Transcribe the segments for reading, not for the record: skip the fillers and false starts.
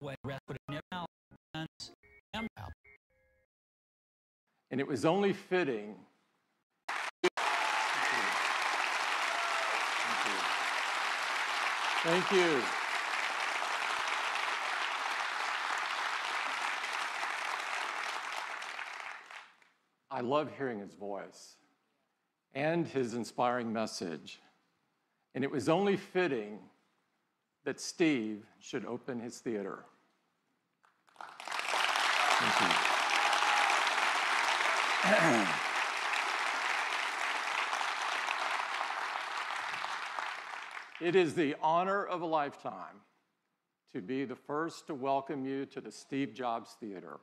way rest put it out and out. And it was only fitting. Thank you. I love hearing his voice and his inspiring message. And it was only fitting that Steve should open his theater. Thank you. It is the honor of a lifetime to be the first to welcome you to the Steve Jobs Theater.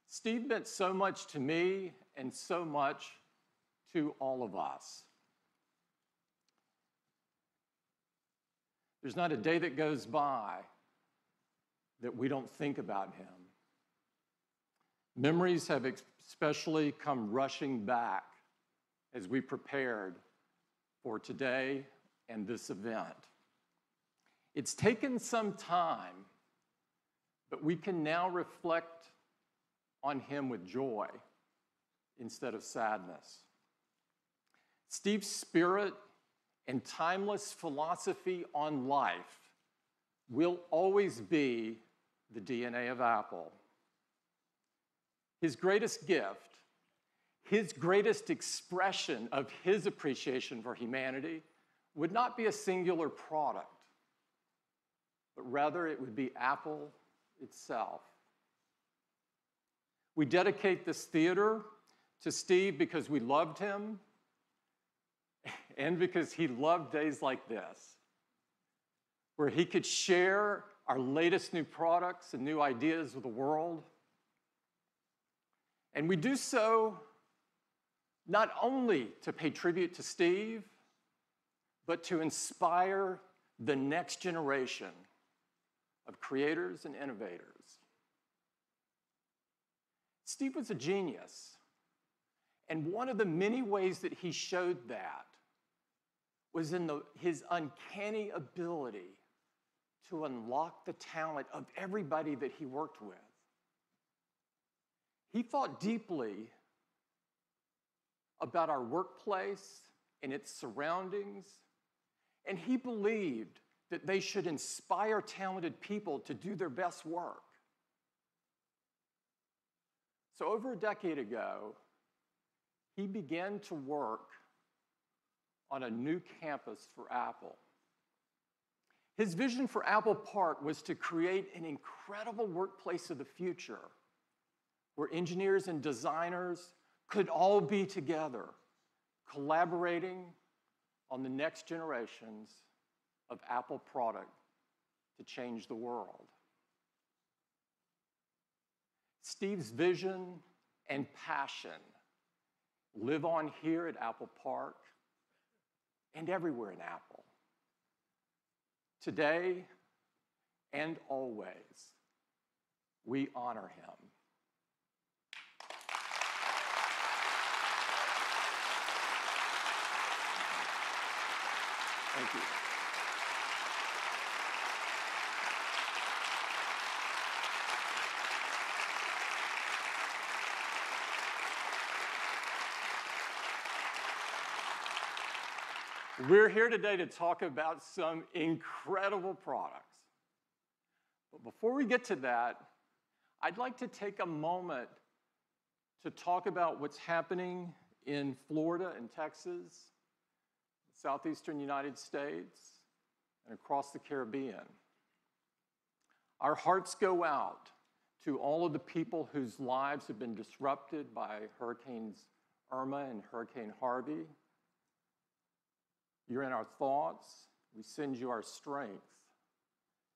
Steve meant so much to me and so much to all of us. There's not a day that goes by that we don't think about him. Memories have especially come rushing back as we prepared for today and this event. It's taken some time, but we can now reflect on him with joy instead of sadness. Steve's spirit and timeless philosophy on life will always be the DNA of Apple. His greatest gift, his greatest expression of his appreciation for humanity would not be a singular product, but rather it would be Apple itself. We dedicate this theater to Steve because we loved him and because he loved days like this, where he could share our latest new products and new ideas with the world. And we do so not only to pay tribute to Steve, but to inspire the next generation of creators and innovators. Steve was a genius, and one of the many ways that he showed that was in his uncanny ability to unlock the talent of everybody that he worked with. He thought deeply about our workplace and its surroundings, and he believed that they should inspire talented people to do their best work. So over a decade ago, he began to work on a new campus for Apple. His vision for Apple Park was to create an incredible workplace of the future where engineers and designers could all be together, collaborating on the next generations of Apple product to change the world. Steve's vision and passion live on here at Apple Park and everywhere in Apple. Today and always, we honor him. Thank you. We're here today to talk about some incredible products. But before we get to that, I'd like to take a moment to talk about what's happening in Florida and Texas, southeastern United States, and across the Caribbean. Our hearts go out to all of the people whose lives have been disrupted by Hurricanes Irma and Hurricane Harvey. You're in our thoughts. We send you our strength.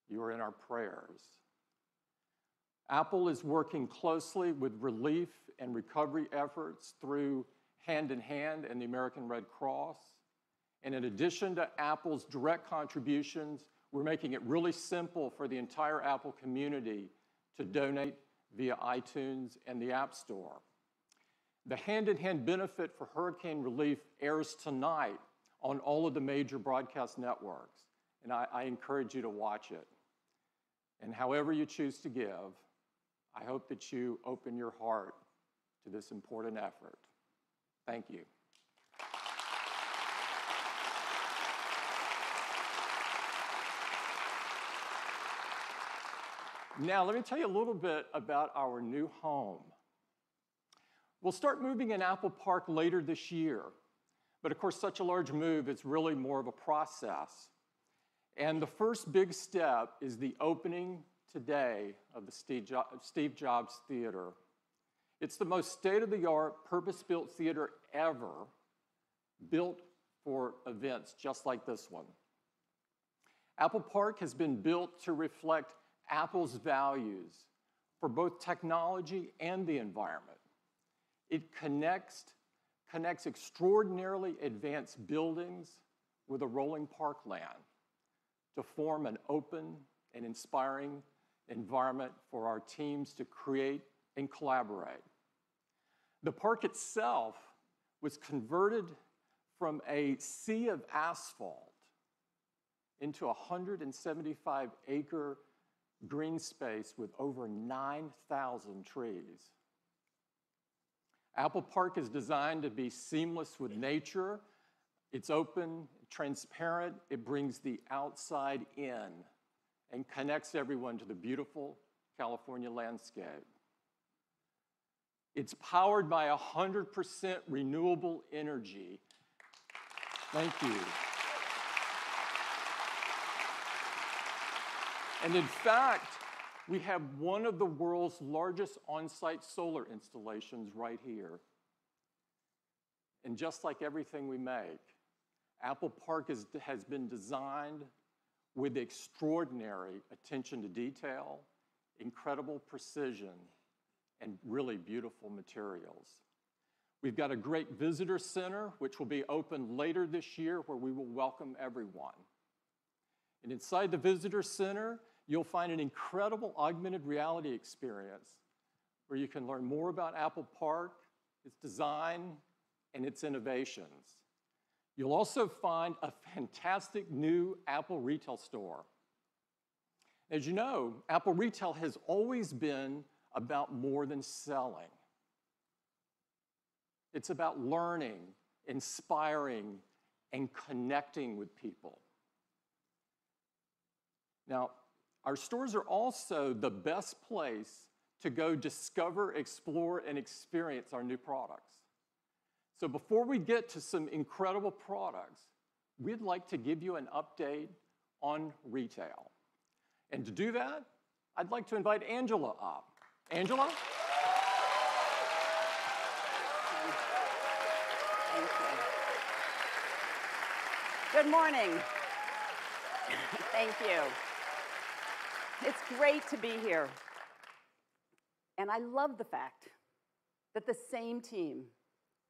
You are in our prayers. Apple is working closely with relief and recovery efforts through Hand in Hand and the American Red Cross. And in addition to Apple's direct contributions, we're making it really simple for the entire Apple community to donate via iTunes and the App Store. The Hand in Hand benefit for hurricane relief airs tonight on all of the major broadcast networks, and I encourage you to watch it. And however you choose to give, I hope that you open your heart to this important effort. Thank you. Now, let me tell you a little bit about our new home. We'll start moving in Apple Park later this year. But of course, such a large move, it's really more of a process. And the first big step is the opening today of the Steve Jobs Theater. It's the most state-of-the-art, purpose-built theater ever, built for events just like this one. Apple Park has been built to reflect Apple's values for both technology and the environment. It connects extraordinarily advanced buildings with a rolling parkland to form an open and inspiring environment for our teams to create and collaborate. The park itself was converted from a sea of asphalt into a 175-acre green space with over 9,000 trees. Apple Park is designed to be seamless with nature. It's open, transparent. It brings the outside in and connects everyone to the beautiful California landscape. It's powered by 100% renewable energy. Thank you. And in fact, we have one of the world's largest on-site solar installations right here. And just like everything we make, Apple Park has been designed with extraordinary attention to detail, incredible precision, and really beautiful materials. We've got a great visitor center, which will be open later this year, where we will welcome everyone. And inside the visitor center, you'll find an incredible augmented reality experience where you can learn more about Apple Park, its design, and its innovations. You'll also find a fantastic new Apple retail store. As you know, Apple retail has always been about more than selling. It's about learning, inspiring, and connecting with people. Now, our stores are also the best place to go discover, explore, and experience our new products. So before we get to some incredible products, we'd like to give you an update on retail. And to do that, I'd like to invite Angela up. Angela? Thank you. Good morning. Thank you. It's great to be here. And I love the fact that the same team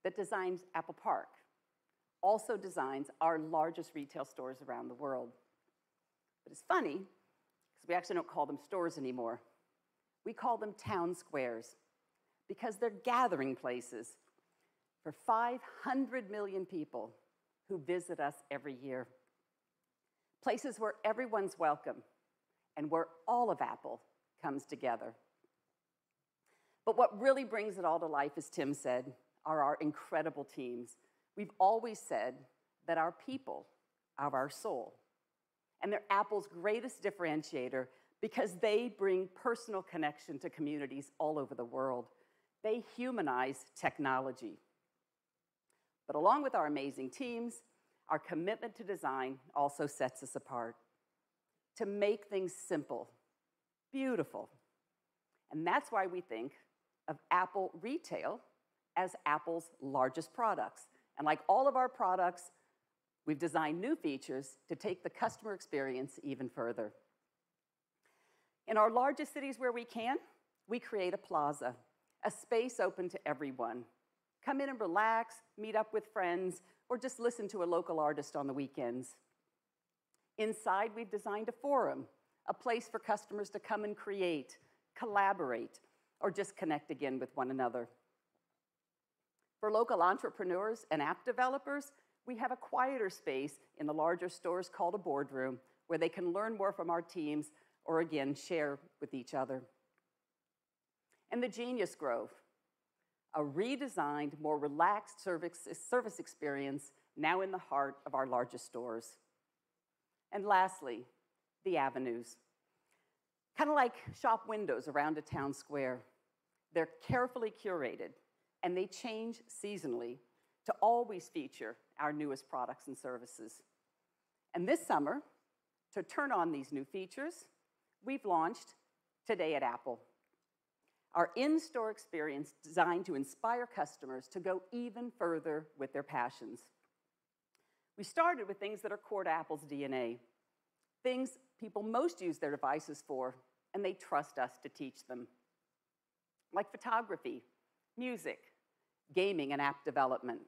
that designs Apple Park also designs our largest retail stores around the world. But it's funny, because we actually don't call them stores anymore. We call them town squares, because they're gathering places for 500 million people who visit us every year. Places where everyone's welcome and where all of Apple comes together. But what really brings it all to life, as Tim said, are our incredible teams. We've always said that our people are our soul, and they're Apple's greatest differentiator because they bring personal connection to communities all over the world. They humanize technology. But along with our amazing teams, our commitment to design also sets us apart. To make things simple, beautiful. And that's why we think of Apple Retail as Apple's largest products. And like all of our products, we've designed new features to take the customer experience even further. In our largest cities where we can, we create a plaza, a space open to everyone. Come in and relax, meet up with friends, or just listen to a local artist on the weekends. Inside, we've designed a forum, a place for customers to come and create, collaborate, or just connect again with one another. For local entrepreneurs and app developers, we have a quieter space in the larger stores called a boardroom where they can learn more from our teams or, again, share with each other. And the Genius Grove, a redesigned, more relaxed service experience now in the heart of our largest stores. And lastly, the avenues. Kind of like shop windows around a town square. They're carefully curated, and they change seasonally to always feature our newest products and services. And this summer, to turn on these new features, we've launched Today at Apple, our in-store experience designed to inspire customers to go even further with their passions. We started with things that are core to Apple's DNA, things people most use their devices for, and they trust us to teach them, like photography, music, gaming, and app development.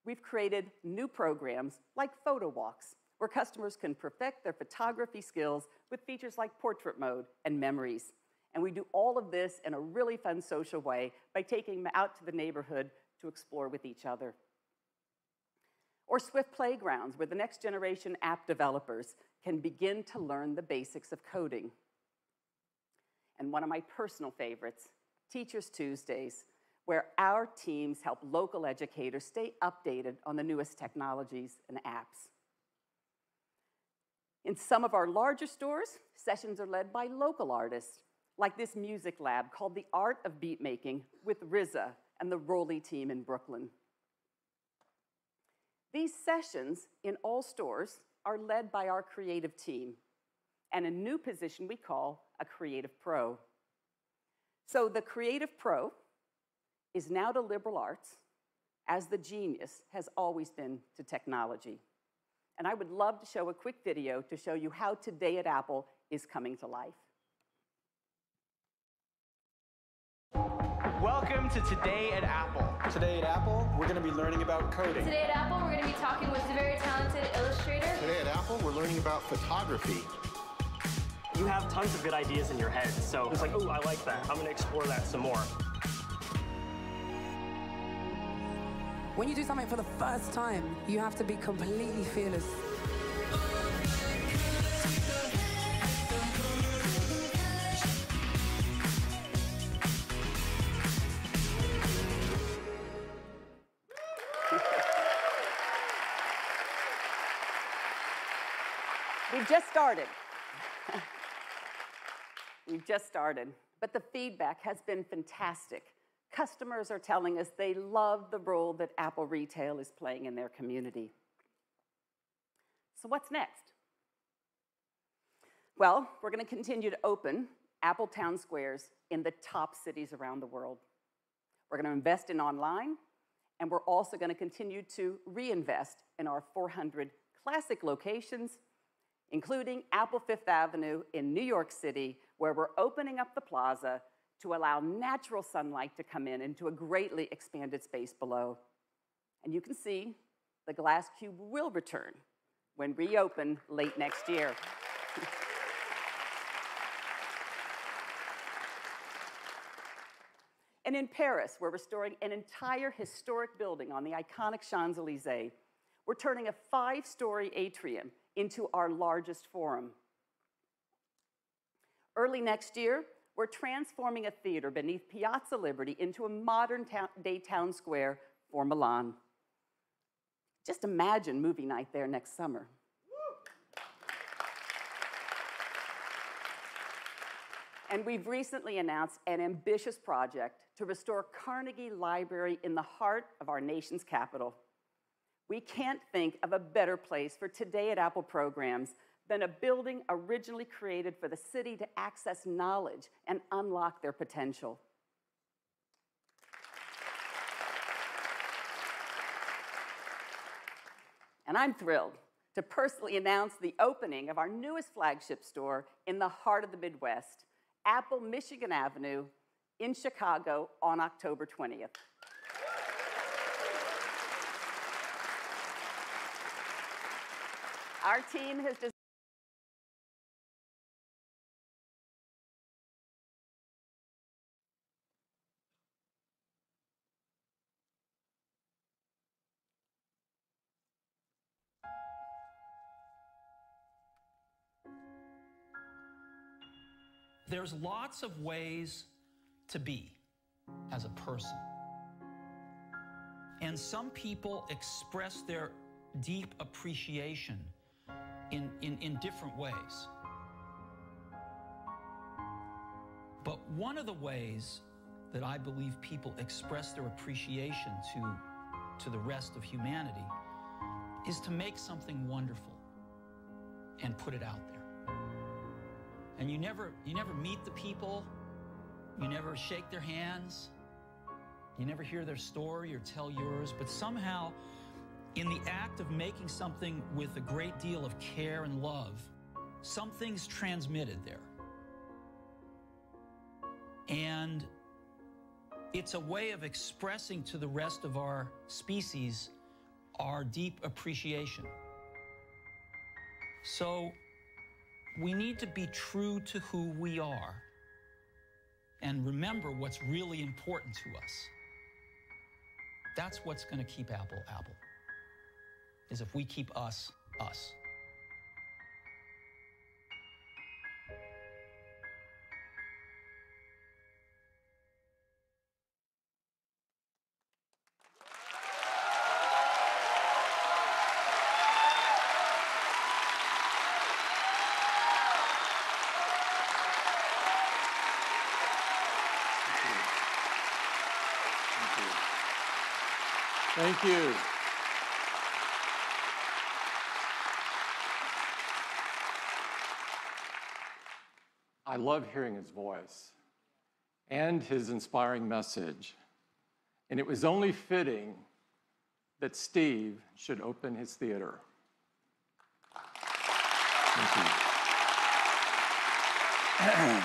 We've created new programs like photo walks, where customers can perfect their photography skills with features like portrait mode and memories. And we do all of this in a really fun social way by taking them out to the neighborhood to explore with each other. Or Swift Playgrounds, where the next generation app developers can begin to learn the basics of coding. And one of my personal favorites, Teachers Tuesdays, where our teams help local educators stay updated on the newest technologies and apps. In some of our larger stores, sessions are led by local artists, like this music lab called The Art of Beatmaking with RZA and the Rolly team in Brooklyn. These sessions in all stores are led by our creative team and a new position we call a creative pro. So the creative pro is now to liberal arts as the genius has always been to technology. And I would love to show a quick video to show you how Today at Apple is coming to life. Welcome to Today at Apple. Today at Apple, we're going to be learning about coding. Today at Apple, we're going to be talking with a very talented illustrator. Today at Apple, we're learning about photography. You have tons of good ideas in your head, so it's like, oh, I like that. I'm going to explore that some more. When you do something for the first time, you have to be completely fearless. We've just started. We've just started, but the feedback has been fantastic. Customers are telling us they love the role that Apple Retail is playing in their community. So what's next? Well, we're going to continue to open Apple Town Squares in the top cities around the world. We're going to invest in online, and we're also going to continue to reinvest in our 400 classic locations, including Apple Fifth Avenue in New York City, where we're opening up the plaza to allow natural sunlight to come in into a greatly expanded space below. And you can see the glass cube will return when reopened late next year. And in Paris, we're restoring an entire historic building on the iconic Champs-Élysées. We're turning a 5-story atrium into our largest forum. Early next year, we're transforming a theater beneath Piazza Liberty into a modern-day town square for Milan. Just imagine movie night there next summer. And we've recently announced an ambitious project to restore Carnegie Library in the heart of our nation's capital. We can't think of a better place for Today at Apple programs than a building originally created for the city to access knowledge and unlock their potential. And I'm thrilled to personally announce the opening of our newest flagship store in the heart of the Midwest, Apple Michigan Avenue in Chicago on October 20th. Our team has designed There's lots of ways to be as a person. And some people express their deep appreciation in different ways. But one of the ways that I believe people express their appreciation to the rest of humanity is to make something wonderful and put it out there. And you never meet the people, you never shake their hands, you never hear their story or tell yours, but somehow in the act of making something with a great deal of care and love, something's transmitted there. And it's a way of expressing to the rest of our species our deep appreciation. So we need to be true to who we are and remember what's really important to us. That's what's going to keep Apple, Apple, is if we keep us, us. Thank you. I love hearing his voice and his inspiring message. And it was only fitting that Steve should open his theater. Thank you.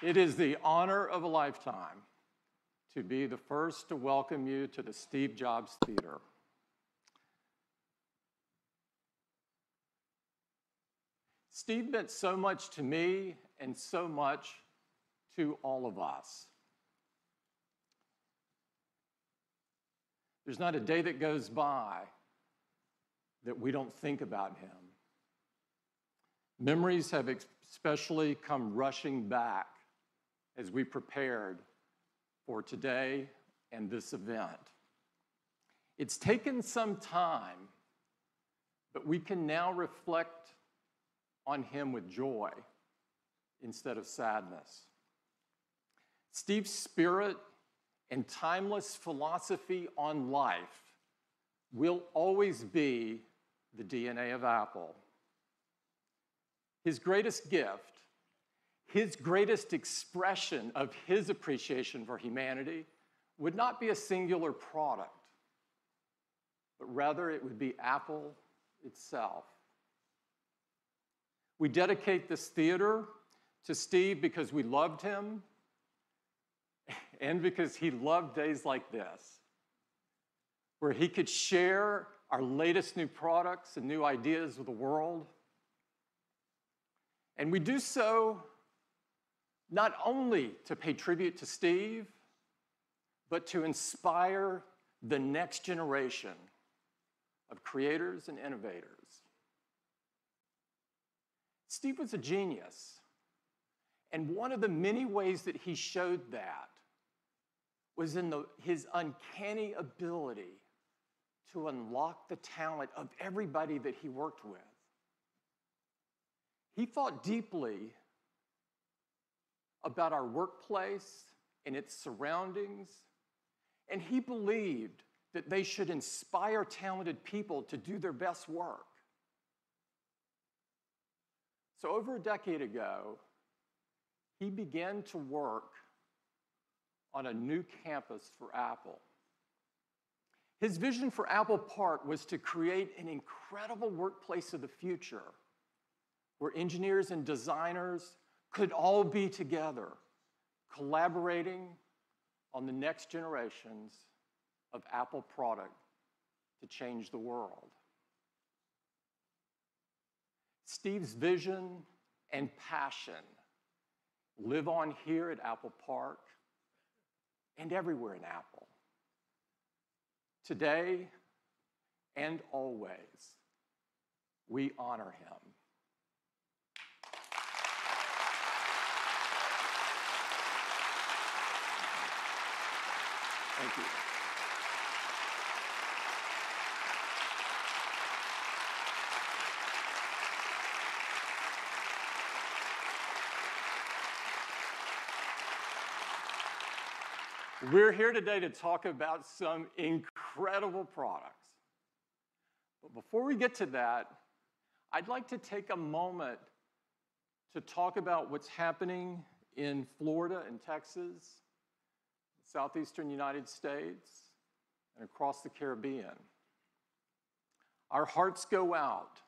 It is the honor of a lifetime to be the first to welcome you to the Steve Jobs Theater. Steve meant so much to me and so much to all of us. There's not a day that goes by that we don't think about him. Memories have especially come rushing back as we prepared for today and this event. It's taken some time, but we can now reflect on him with joy instead of sadness. Steve's spirit and timeless philosophy on life will always be the DNA of Apple. His greatest gift, his greatest expression of his appreciation for humanity would not be a singular product, but rather it would be Apple itself. We dedicate this theater to Steve because we loved him and because he loved days like this, where he could share our latest new products and new ideas with the world. And we do so not only to pay tribute to Steve, but to inspire the next generation of creators and innovators. Steve was a genius, and one of the many ways that he showed that was in his uncanny ability to unlock the talent of everybody that he worked with. He thought deeply about our workplace and its surroundings, and he believed that they should inspire talented people to do their best work. So over a decade ago, he began to work on a new campus for Apple. His vision for Apple Park was to create an incredible workplace of the future where engineers and designers could all be together, collaborating on the next generations of Apple product to change the world. Steve's vision and passion live on here at Apple Park and everywhere in Apple, today and always. we honor him. Thank you. We're here today to talk about some incredible products. But before we get to that, I'd like to take a moment to talk about what's happening in Florida and Texas, southeastern United States, and across the Caribbean. Our hearts go out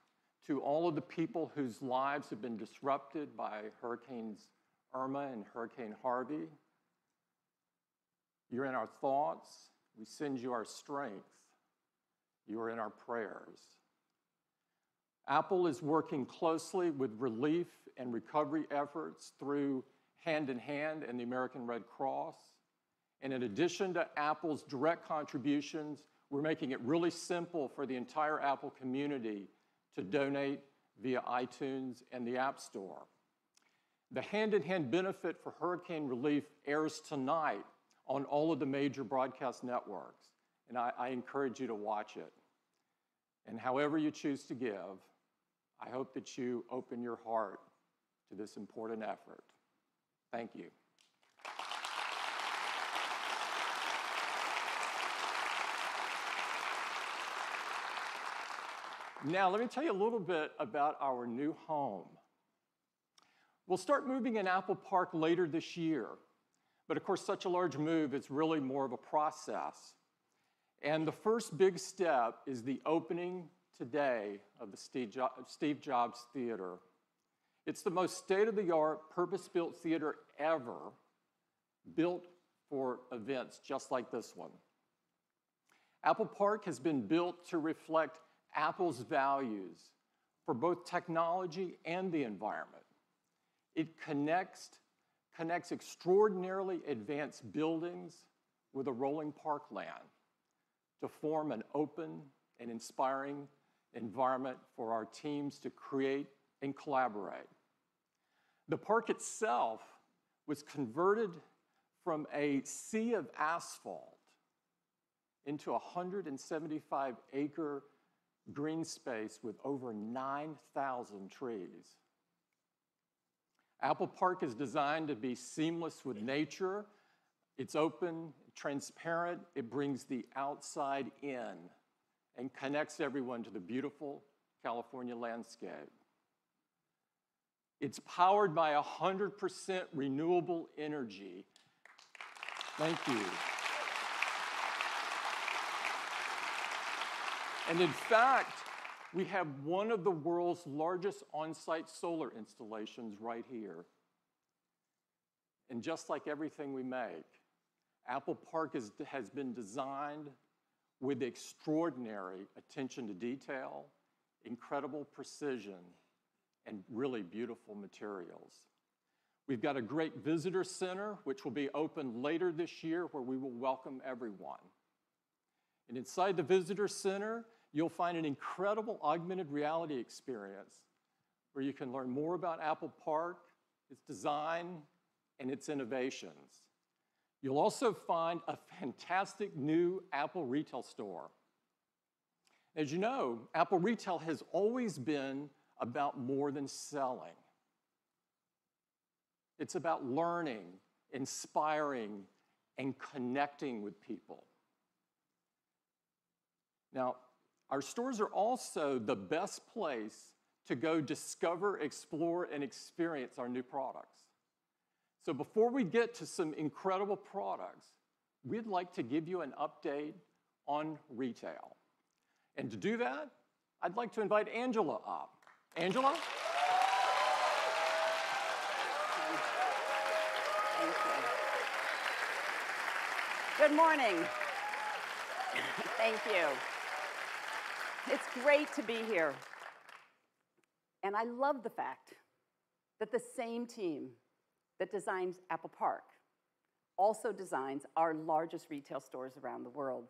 to all of the people whose lives have been disrupted by Hurricanes Irma and Hurricane Harvey. You're in our thoughts. We send you our strength. You are in our prayers. Apple is working closely with relief and recovery efforts through Hand in Hand and the American Red Cross. And in addition to Apple's direct contributions, we're making it really simple for the entire Apple community to donate via iTunes and the App Store. The Hand in Hand benefit for hurricane relief airs tonight on all of the major broadcast networks, and I encourage you to watch it. And however you choose to give, I hope that you open your heart to this important effort. Thank you. Now, let me tell you a little bit about our new home. We'll start moving in Apple Park later this year. But of course, such a large move, it's really more of a process. And the first big step is the opening today of the Steve Jobs Theater. It's the most state-of-the-art, purpose-built theater ever, built for events just like this one. Apple Park has been built to reflect Apple's values for both technology and the environment. It connects extraordinarily advanced buildings with a rolling parkland to form an open and inspiring environment for our teams to create and collaborate. The park itself was converted from a sea of asphalt into a 175-acre green space with over 9,000 trees. Apple Park is designed to be seamless with nature. It's open, transparent. It brings the outside in and connects everyone to the beautiful California landscape. It's powered by 100% renewable energy. Thank you. And in fact, we have one of the world's largest on-site solar installations right here. And just like everything we make, Apple Park has been designed with extraordinary attention to detail, incredible precision, and really beautiful materials. We've got a great visitor center, which will be open later this year, where we will welcome everyone. And inside the visitor center, you'll find an incredible augmented reality experience where you can learn more about Apple Park, its design, and its innovations. You'll also find a fantastic new Apple retail store. As you know, Apple retail has always been about more than selling. It's about learning, inspiring, and connecting with people. Now, our stores are also the best place to go discover, explore, and experience our new products. So before we get to some incredible products, we'd like to give you an update on retail. And to do that, I'd like to invite Angela up. Angela? Thank you. Good morning. Thank you. It's great to be here. And I love the fact that the same team that designs Apple Park also designs our largest retail stores around the world.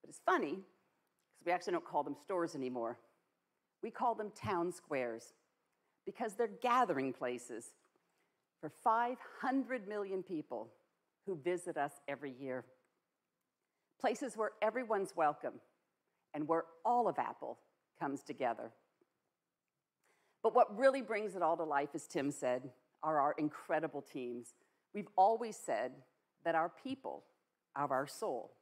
But it's funny, because we actually don't call them stores anymore. We call them town squares because they're gathering places for 500 million people who visit us every year. Places where everyone's welcome and where all of Apple comes together. But what really brings it all to life, as Tim said, are our incredible teams. We've always said that our people are our soul,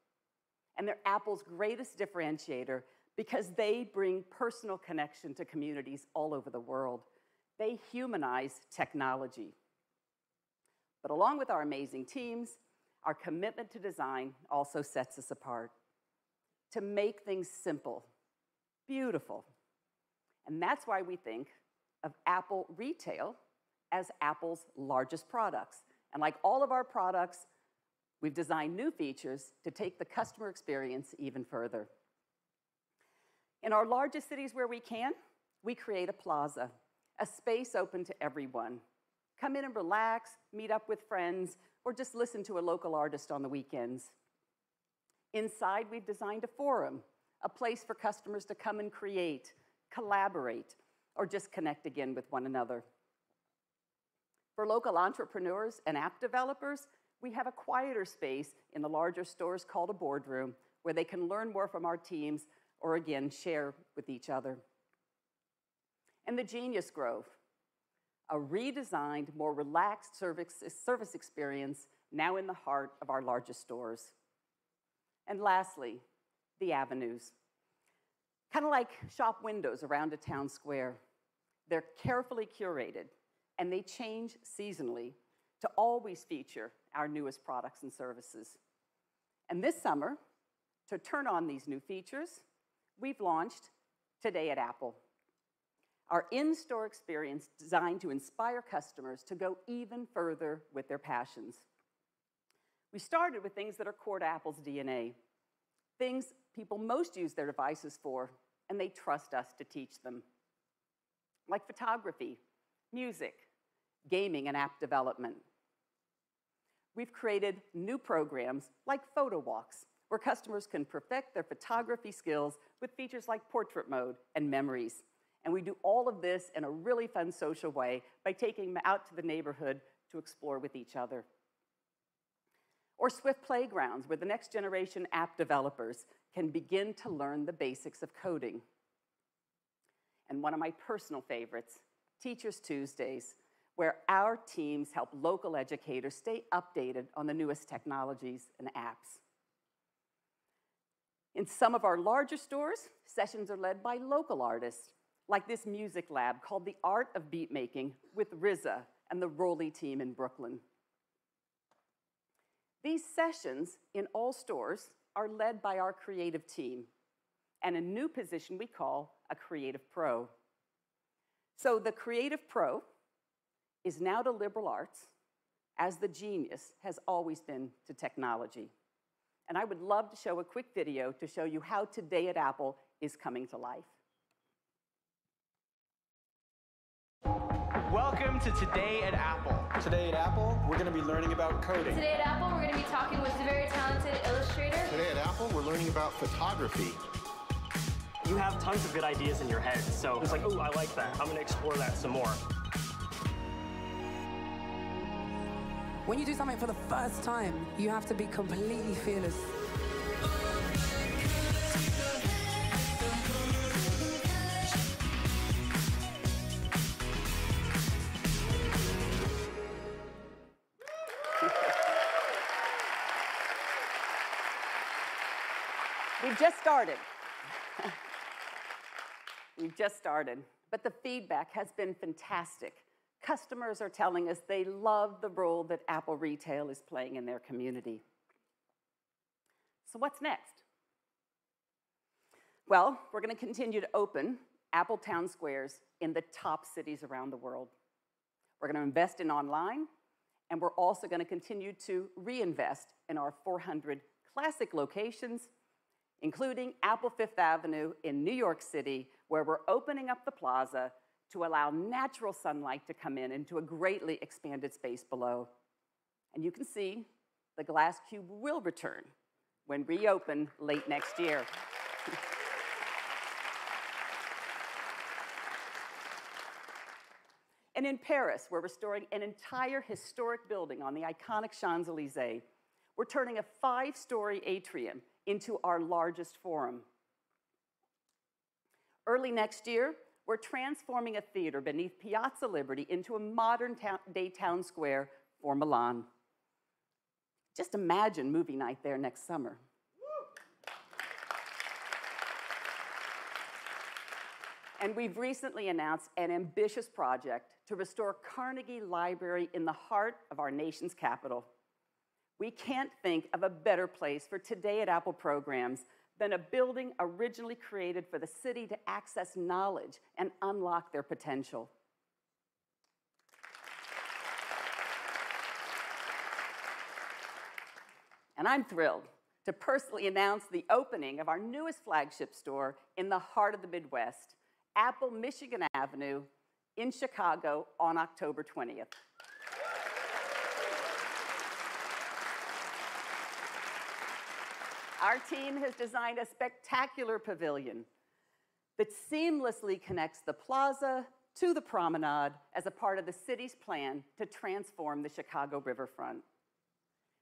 and they're Apple's greatest differentiator because they bring personal connection to communities all over the world. They humanize technology. But along with our amazing teams, our commitment to design also sets us apart. To make things simple, beautiful. And that's why we think of Apple Retail as Apple's largest products. And like all of our products, we've designed new features to take the customer experience even further. In our largest cities where we can, we create a plaza, a space open to everyone. Come in and relax, meet up with friends, or just listen to a local artist on the weekends. Inside, we've designed a forum, a place for customers to come and create, collaborate, or just connect again with one another. For local entrepreneurs and app developers, we have a quieter space in the larger stores called a boardroom where they can learn more from our teams or, again, share with each other. And the Genius Grove, a redesigned, more relaxed service experience now in the heart of our largest stores. And lastly, the avenues. Kind of like shop windows around a town square. They're carefully curated, and they change seasonally to always feature our newest products and services. And this summer, to turn on these new features, we've launched Today at Apple, our in-store experience designed to inspire customers to go even further with their passions. We started with things that are core to Apple's DNA, things people most use their devices for, and they trust us to teach them, like photography, music, gaming, and app development. We've created new programs like photo walks, where customers can perfect their photography skills with features like portrait mode and memories. And we do all of this in a really fun social way by taking them out to the neighborhood to explore with each other. Or Swift Playgrounds, where the next generation app developers can begin to learn the basics of coding. And one of my personal favorites, Teachers Tuesdays, where our teams help local educators stay updated on the newest technologies and apps. In some of our larger stores, sessions are led by local artists, like this music lab called The Art of Beatmaking with RZA and the Rolly team in Brooklyn. These sessions in all stores are led by our creative team and a new position we call a creative pro. So the creative pro is now to liberal arts as the genius has always been to technology. And I would love to show a quick video to show you how Today at Apple is coming to life. Welcome to Today at Apple. Today at Apple, we're going to be learning about coding. Today at Apple, we're going to be talking with the very talented illustrator. Today at Apple, we're learning about photography. You have tons of good ideas in your head, so it's like, oh, I like that. I'm going to explore that some more. When you do something for the first time, you have to be completely fearless. We've just started. We've just started, but the feedback has been fantastic. Customers are telling us they love the role that Apple Retail is playing in their community. So what's next? Well, we're going to continue to open Apple Town Squares in the top cities around the world. We're going to invest in online, and we're also going to continue to reinvest in our 400 classic locations, including Apple Fifth Avenue in New York City, where we're opening up the plaza to allow natural sunlight to come in into a greatly expanded space below. And you can see the glass cube will return when reopened late next year. And in Paris, we're restoring an entire historic building on the iconic Champs-Élysées. We're turning a 5-story atrium into our largest forum. Early next year, we're transforming a theater beneath Piazza Liberty into a modern-day town square for Milan. Just imagine movie night there next summer. And we've recently announced an ambitious project to restore Carnegie Library in the heart of our nation's capital. We can't think of a better place for Today at Apple programs than a building originally created for the city to access knowledge and unlock their potential. And I'm thrilled to personally announce the opening of our newest flagship store in the heart of the Midwest, Apple Michigan Avenue in Chicago on October 20th. Our team has designed a spectacular pavilion that seamlessly connects the plaza to the promenade as a part of the city's plan to transform the Chicago riverfront.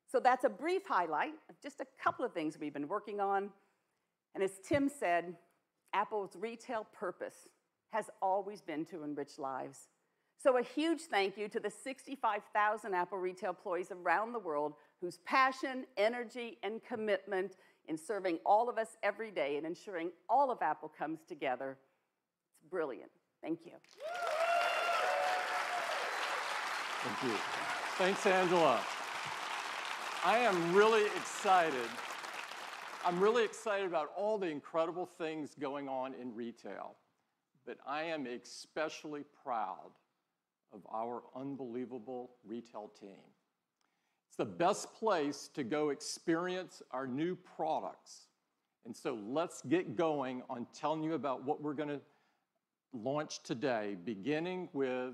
So that's a brief highlight of just a couple of things we've been working on. And as Tim said, Apple's retail purpose has always been to enrich lives. So a huge thank you to the 65,000 Apple retail employees around the world whose passion, energy, and commitment in serving all of us every day and ensuring all of Apple comes together. It's brilliant. Thank you. Thank you. Thanks, Angela. I am really excited. I'm really excited about all the incredible things going on in retail, but I am especially proud of our unbelievable retail team. It's the best place to go experience our new products. And so let's get going on telling you about what we're going to launch today, beginning with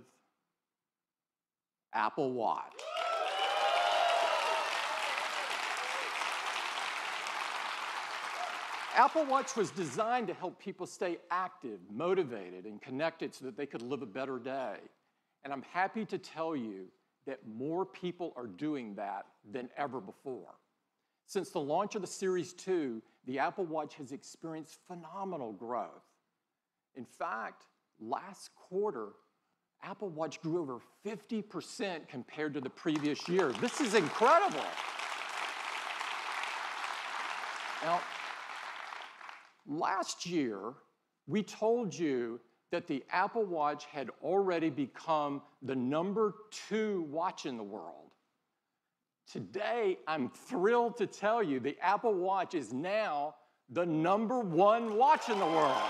Apple Watch. Apple Watch was designed to help people stay active, motivated, and connected so that they could live a better day. And I'm happy to tell you that more people are doing that than ever before. Since the launch of the Series 2, the Apple Watch has experienced phenomenal growth. In fact, last quarter, Apple Watch grew over 50% compared to the previous year. This is incredible. Now, last year, we told you that the Apple Watch had already become the #2 watch in the world. Today, I'm thrilled to tell you the Apple Watch is now the #1 watch in the world.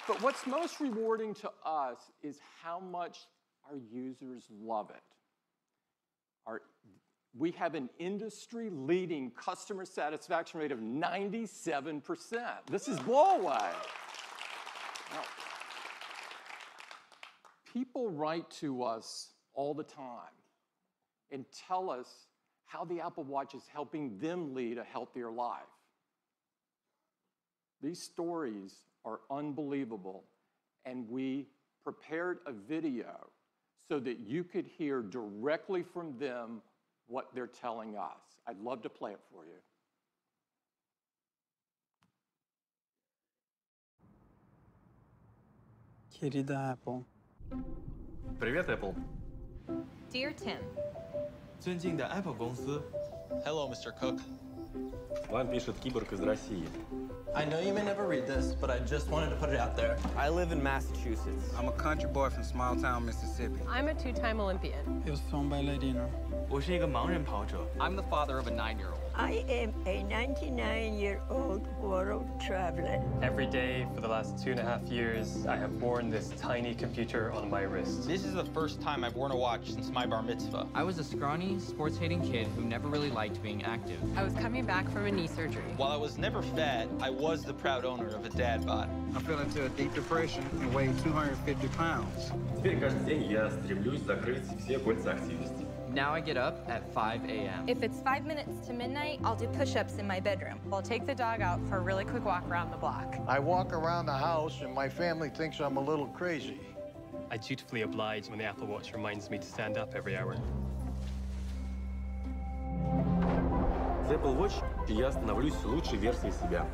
But what's most rewarding to us is how much our users love it. We have an industry-leading customer satisfaction rate of 97%. This is blow away. Now, people write to us all the time and tell us how the Apple Watch is helping them lead a healthier life. These stories are unbelievable, and we prepared a video so that you could hear directly from them what they're telling us. I'd love to play it for you. Querida Apple. Привет, Apple. Dear Tim. 尊敬的 Apple 公司。Hello, Mr. Cook. Вам пишет киборг из России. I know you may never read this, but I just wanted to put it out there. I live in Massachusetts. I'm a country boy from small town Mississippi. I'm a two-time Olympian. It was filmed by Ladino. 我是一个盲人跑者。I'm the father of a 9-year-old. I am a 99-year-old world traveler. Every day for the last 2.5 years, I have worn this tiny computer on my wrist. This is the first time I've worn a watch since my bar mitzvah. I was a scrawny, sports-hating kid who never really liked being active. I was coming back from a knee surgery. While I was never fat, I was the proud owner of a dad bod. I fell into a deep depression and weighed 250 pounds. Теперь каждый день я стремлюсь закрыть все кольца активности. Now I get up at 5 a.m. If it's 5 minutes to midnight, I'll do push-ups in my bedroom. I'll take the dog out for a really quick walk around the block. I walk around the house and my family thinks I'm a little crazy. I dutifully oblige when the Apple Watch reminds me to stand up every hour. С Apple Watch я становлюсь лучшей версией себя.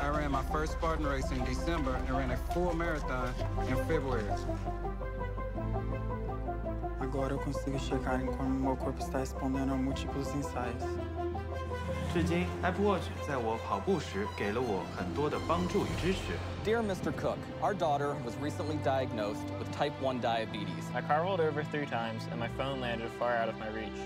I ran my first Spartan race in December and ran a full marathon in February. Agora eu consigo chegar em como meu corpo está respondendo a múltiplos ensaios. 至今 ，Apple Watch 在我跑步时给了我很多的帮助与支持。 Dear Mr. Cook, our daughter was recently diagnosed with type 1 diabetes. My car rolled over 3 times and my phone landed far out of my reach.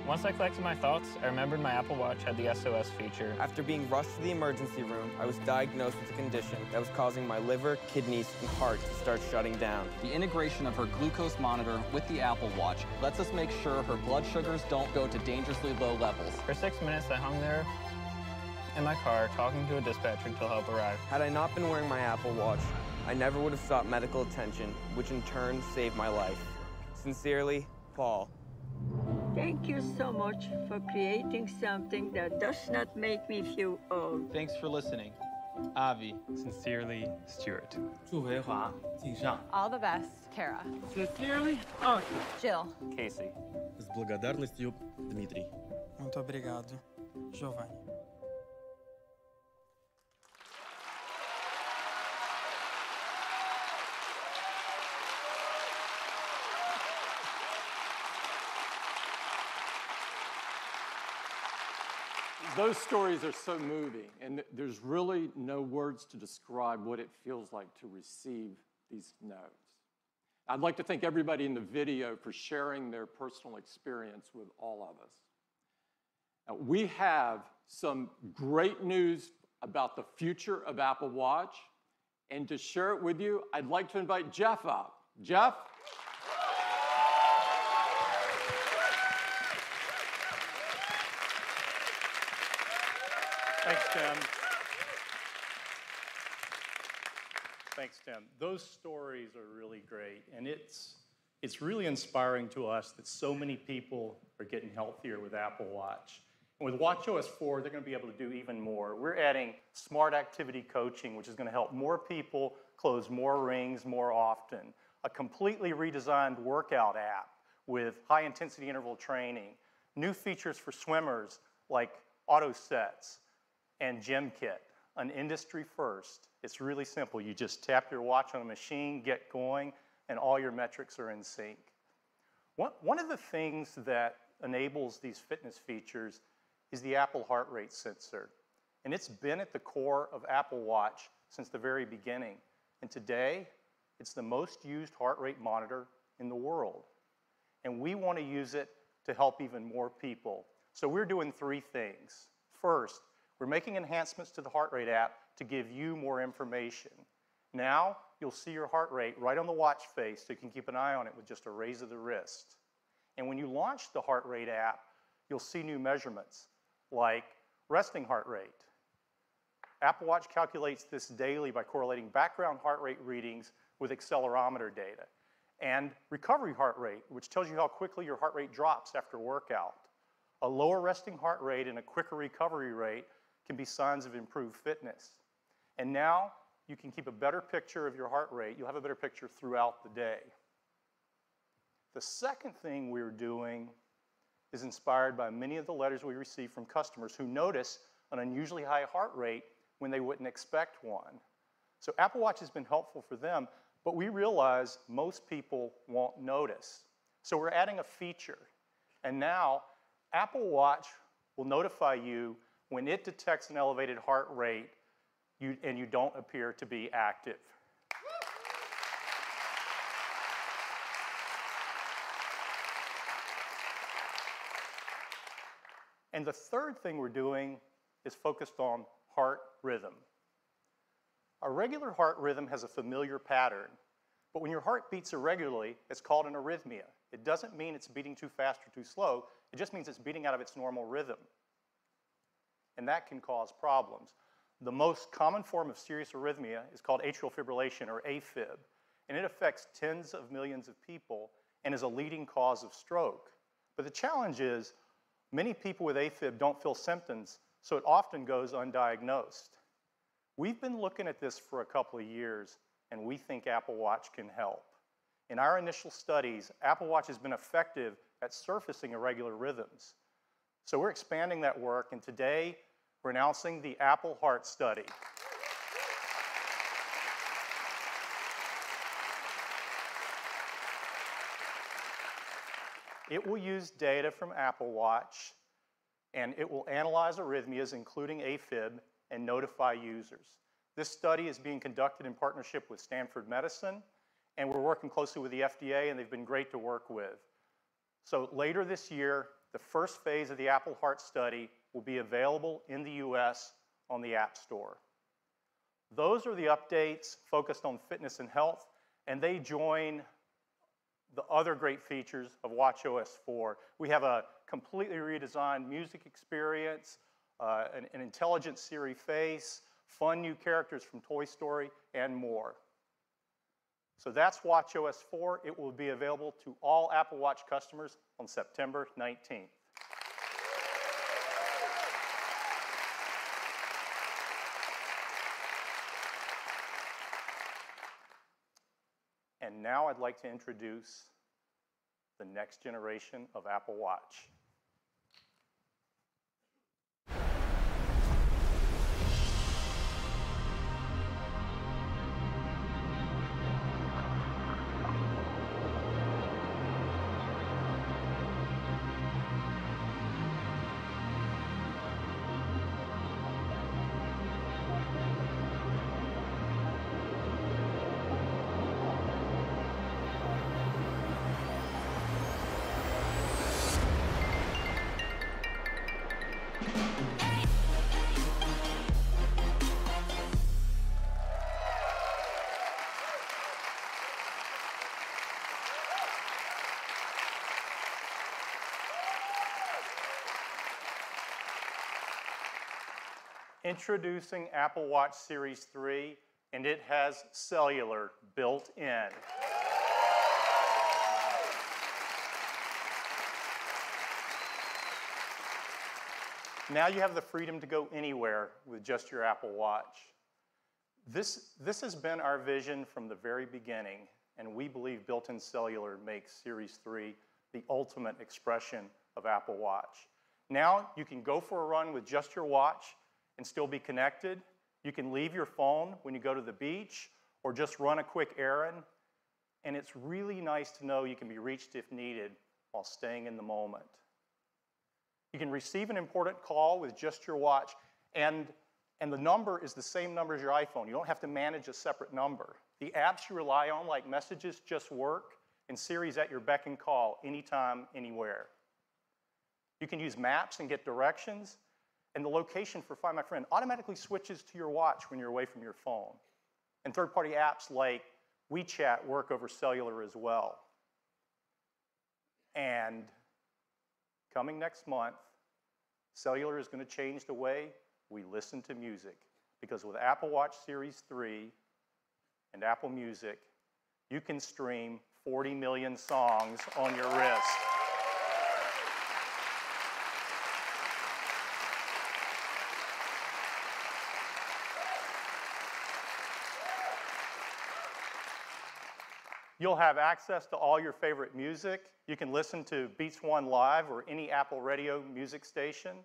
Once I collected my thoughts, I remembered my Apple Watch had the SOS feature. After being rushed to the emergency room, I was diagnosed with a condition that was causing my liver, kidneys, and heart to start shutting down. The integration of her glucose monitor with the Apple Watch lets us make sure her blood sugars don't go to dangerously low levels. For 6 minutes, I hung there in my car talking to a dispatcher until help arrived. Had I not been wearing my Apple Watch, I never would have sought medical attention, which in turn saved my life. Sincerely, Paul. Thank you so much for creating something that does not make me feel old. Thanks for listening. Avi. Sincerely, Stuart. 祝培华敬上。 All the best, Kara. Sincerely, Jill. Casey. С благодарностью, Дмитрий. Muito obrigado, Giovanni. Those stories are so moving, and there's really no words to describe what it feels like to receive these notes. I'd like to thank everybody in the video for sharing their personal experience with all of us. Now, we have some great news about the future of Apple Watch, and to share it with you, I'd like to invite Jeff up. Jeff? Thanks, Tim. Thanks, Tim. Those stories are really great, and it's really inspiring to us that so many people are getting healthier with Apple Watch. And with watchOS 4, they're going to be able to do even more. We're adding smart activity coaching, which is going to help more people close more rings more often. A completely redesigned workout app with high-intensity interval training. New features for swimmers like auto sets and Gym Kit, an industry first. It's really simple. You just tap your watch on a machine, get going, and all your metrics are in sync. One of the things that enables these fitness features is the Apple heart rate sensor. And it's been at the core of Apple Watch since the very beginning. And today, it's the most used heart rate monitor in the world. And we want to use it to help even more people. So we're doing 3 things. First, we're making enhancements to the heart rate app to give you more information. Now, you'll see your heart rate right on the watch face so you can keep an eye on it with just a raise of the wrist. And when you launch the heart rate app, you'll see new measurements like resting heart rate. Apple Watch calculates this daily by correlating background heart rate readings with accelerometer data. And recovery heart rate, which tells you how quickly your heart rate drops after workout. A lower resting heart rate and a quicker recovery rate can be signs of improved fitness. And now you can keep a better picture of your heart rate. You'll have a better picture throughout the day. The second thing we're doing is inspired by many of the letters we receive from customers who notice an unusually high heart rate when they wouldn't expect one. So Apple Watch has been helpful for them, but we realize most people won't notice. So we're adding a feature. And now Apple Watch will notify you when it detects an elevated heart rate and you don't appear to be active. And the third thing we're doing is focused on heart rhythm. A regular heart rhythm has a familiar pattern, but when your heart beats irregularly, it's called an arrhythmia. It doesn't mean it's beating too fast or too slow, it just means it's beating out of its normal rhythm. And that can cause problems. The most common form of serious arrhythmia is called atrial fibrillation, or AFib, and it affects tens of millions of people and is a leading cause of stroke. But the challenge is many people with AFib don't feel symptoms, so it often goes undiagnosed. We've been looking at this for a couple of years, and we think Apple Watch can help. In our initial studies, Apple Watch has been effective at surfacing irregular rhythms. So we're expanding that work, and today we're announcing the Apple Heart Study. It will use data from Apple Watch, and it will analyze arrhythmias, including AFib, and notify users. This study is being conducted in partnership with Stanford Medicine, and we're working closely with the FDA, and they've been great to work with. So later this year, the first phase of the Apple Heart Study will be available in the US on the App Store. Those are the updates focused on fitness and health, and they join the other great features of watchOS 4. We have a completely redesigned music experience, an intelligent Siri face, fun new characters from Toy Story, and more. So that's watchOS 4. It will be available to all Apple Watch customers on September 19th. And now I'd like to introduce the next generation of Apple Watch. Introducing Apple Watch Series 3, and it has cellular built in. Now you have the freedom to go anywhere with just your Apple Watch. This has been our vision from the very beginning, and we believe built-in cellular makes Series 3 the ultimate expression of Apple Watch. Now you can go for a run with just your watch and still be connected. You can leave your phone when you go to the beach or just run a quick errand. And it's really nice to know you can be reached if needed while staying in the moment. You can receive an important call with just your watch, and the number is the same number as your iPhone. You don't have to manage a separate number. The apps you rely on, like Messages, just work, and Siri's at your beck and call anytime, anywhere. You can use maps and get directions, and the location for Find My Friend automatically switches to your watch when you're away from your phone. And third-party apps like WeChat work over cellular as well. And coming next month, cellular is going to change the way we listen to music. Because with Apple Watch Series 3 and Apple Music, you can stream 40 million songs on your wrist. You'll have access to all your favorite music. You can listen to Beats One Live or any Apple Radio music station.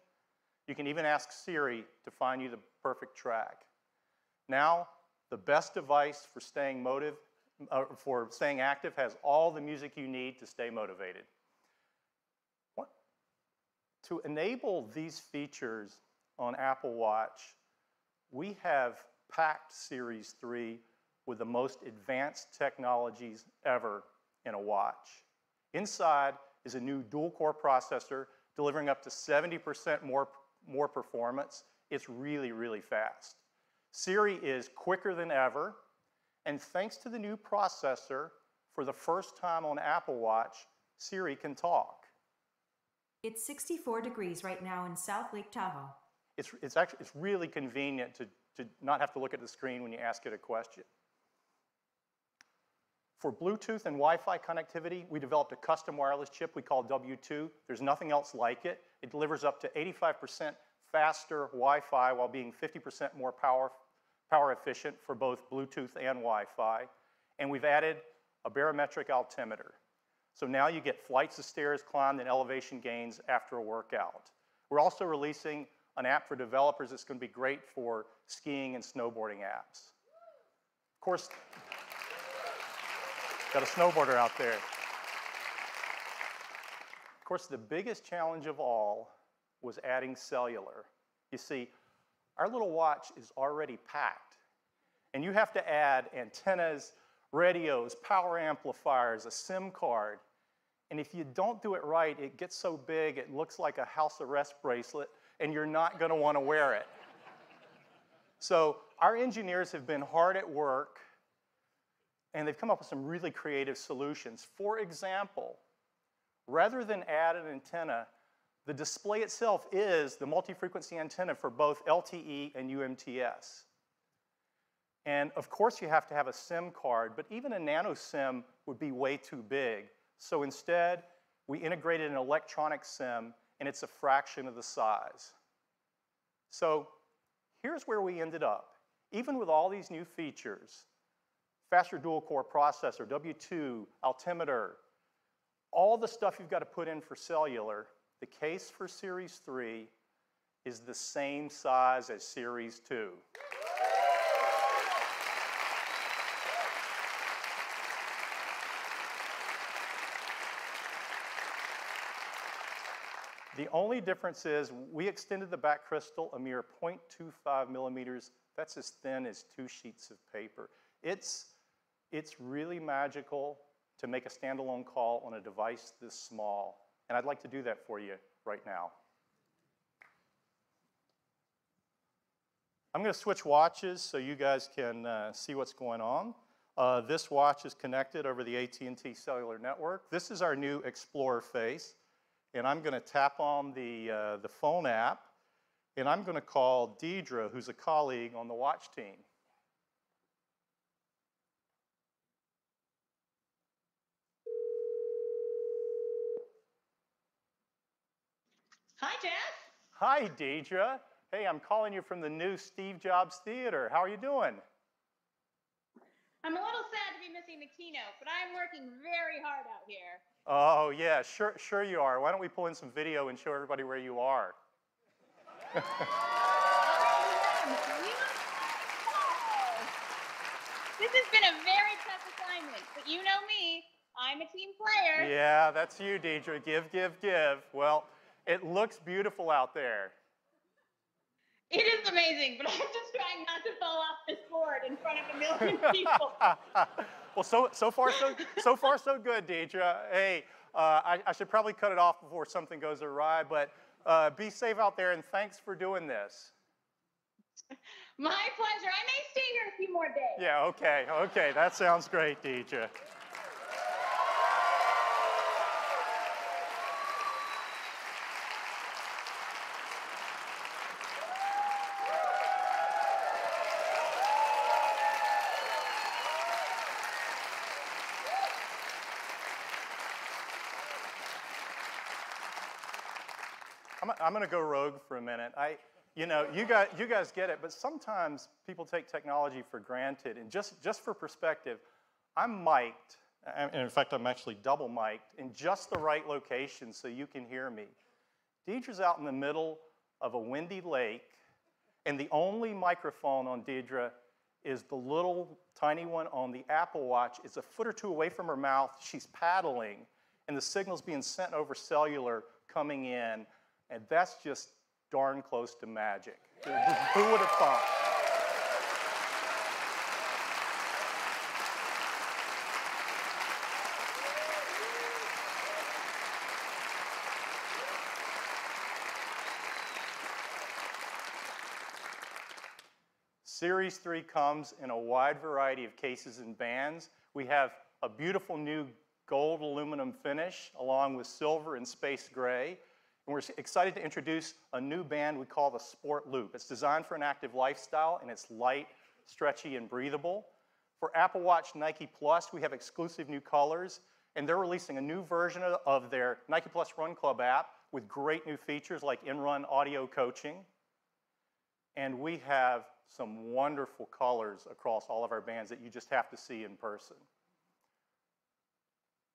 You can even ask Siri to find you the perfect track. Now, the best device for staying active has all the music you need to stay motivated. To enable these features on Apple Watch, we have packed Series 3 with the most advanced technologies ever in a watch. Inside is a new dual-core processor delivering up to 70% more performance. It's really, really fast. Siri is quicker than ever, and thanks to the new processor, for the first time on Apple Watch, Siri can talk. It's 64 degrees right now in South Lake Tahoe. It's really convenient to not have to look at the screen when you ask it a question. For Bluetooth and Wi-Fi connectivity, we developed a custom wireless chip we call W2. There's nothing else like it. It delivers up to 85% faster Wi-Fi while being 50% more power efficient for both Bluetooth and Wi-Fi. And we've added a barometric altimeter. So now you get flights of stairs climbed and elevation gains after a workout. We're also releasing an app for developers that's going to be great for skiing and snowboarding apps. Of course, got a snowboarder out there. Of course, the biggest challenge of all was adding cellular. You see, our little watch is already packed, and you have to add antennas, radios, power amplifiers, a SIM card, and if you don't do it right, it gets so big it looks like a house arrest bracelet, and you're not going to want to wear it. So our engineers have been hard at work, and they've come up with some really creative solutions. For example, rather than add an antenna, the display itself is the multi-frequency antenna for both LTE and UMTS. And of course you have to have a SIM card, but even a nano SIM would be way too big. So instead, we integrated an electronic SIM, and it's a fraction of the size. So here's where we ended up. Even with all these new features, faster dual-core processor, W2, altimeter, all the stuff you've got to put in for cellular, the case for Series 3 is the same size as Series 2. The only difference is we extended the back crystal a mere 0.25 millimeters. That's as thin as 2 sheets of paper. It's really magical to make a standalone call on a device this small. And I'd like to do that for you right now. I'm going to switch watches so you guys can see what's going on. This watch is connected over the AT&T cellular network. This is our new Explorer face. And I'm going to tap on the phone app, and I'm going to call Deidre, who's a colleague on the watch team. Hi, Jeff. Hi, Deidre. Hey, I'm calling you from the new Steve Jobs Theater. How are you doing? I'm a little sad to be missing the keynote, but I'm working very hard out here. Oh, yeah, sure you are. Why don't we pull in some video and show everybody where you are? This has been a very tough assignment, but you know me. I'm a team player. Yeah, that's you, Deidre. Give. Well, it looks beautiful out there. It is amazing, but I'm just trying not to fall off this board in front of a million people. Well, so far so good, Deidre. Hey, I should probably cut it off before something goes awry, but be safe out there, and thanks for doing this. My pleasure. I may stay here a few more days. Yeah, okay. That sounds great, Deidre. I'm going to go rogue for a minute. You guys get it, but sometimes people take technology for granted. And just for perspective, I'm mic'd, and in fact, I'm actually double mic'd in just the right location so you can hear me. Deidre's out in the middle of a windy lake, and the only microphone on Deidre is the little tiny one on the Apple Watch. It's a foot or two away from her mouth. She's paddling, and the signal's being sent over cellular coming in. And that's just darn close to magic. Who would have thought? Series 3 comes in a wide variety of cases and bands. We have a beautiful new gold aluminum finish along with silver and space gray. And we're excited to introduce a new band we call the Sport Loop. It's designed for an active lifestyle, and it's light, stretchy, and breathable. For Apple Watch Nike Plus, we have exclusive new colors, and they're releasing a new version of their Nike Plus Run Club app with great new features like in-run audio coaching. And we have some wonderful colors across all of our bands that you just have to see in person.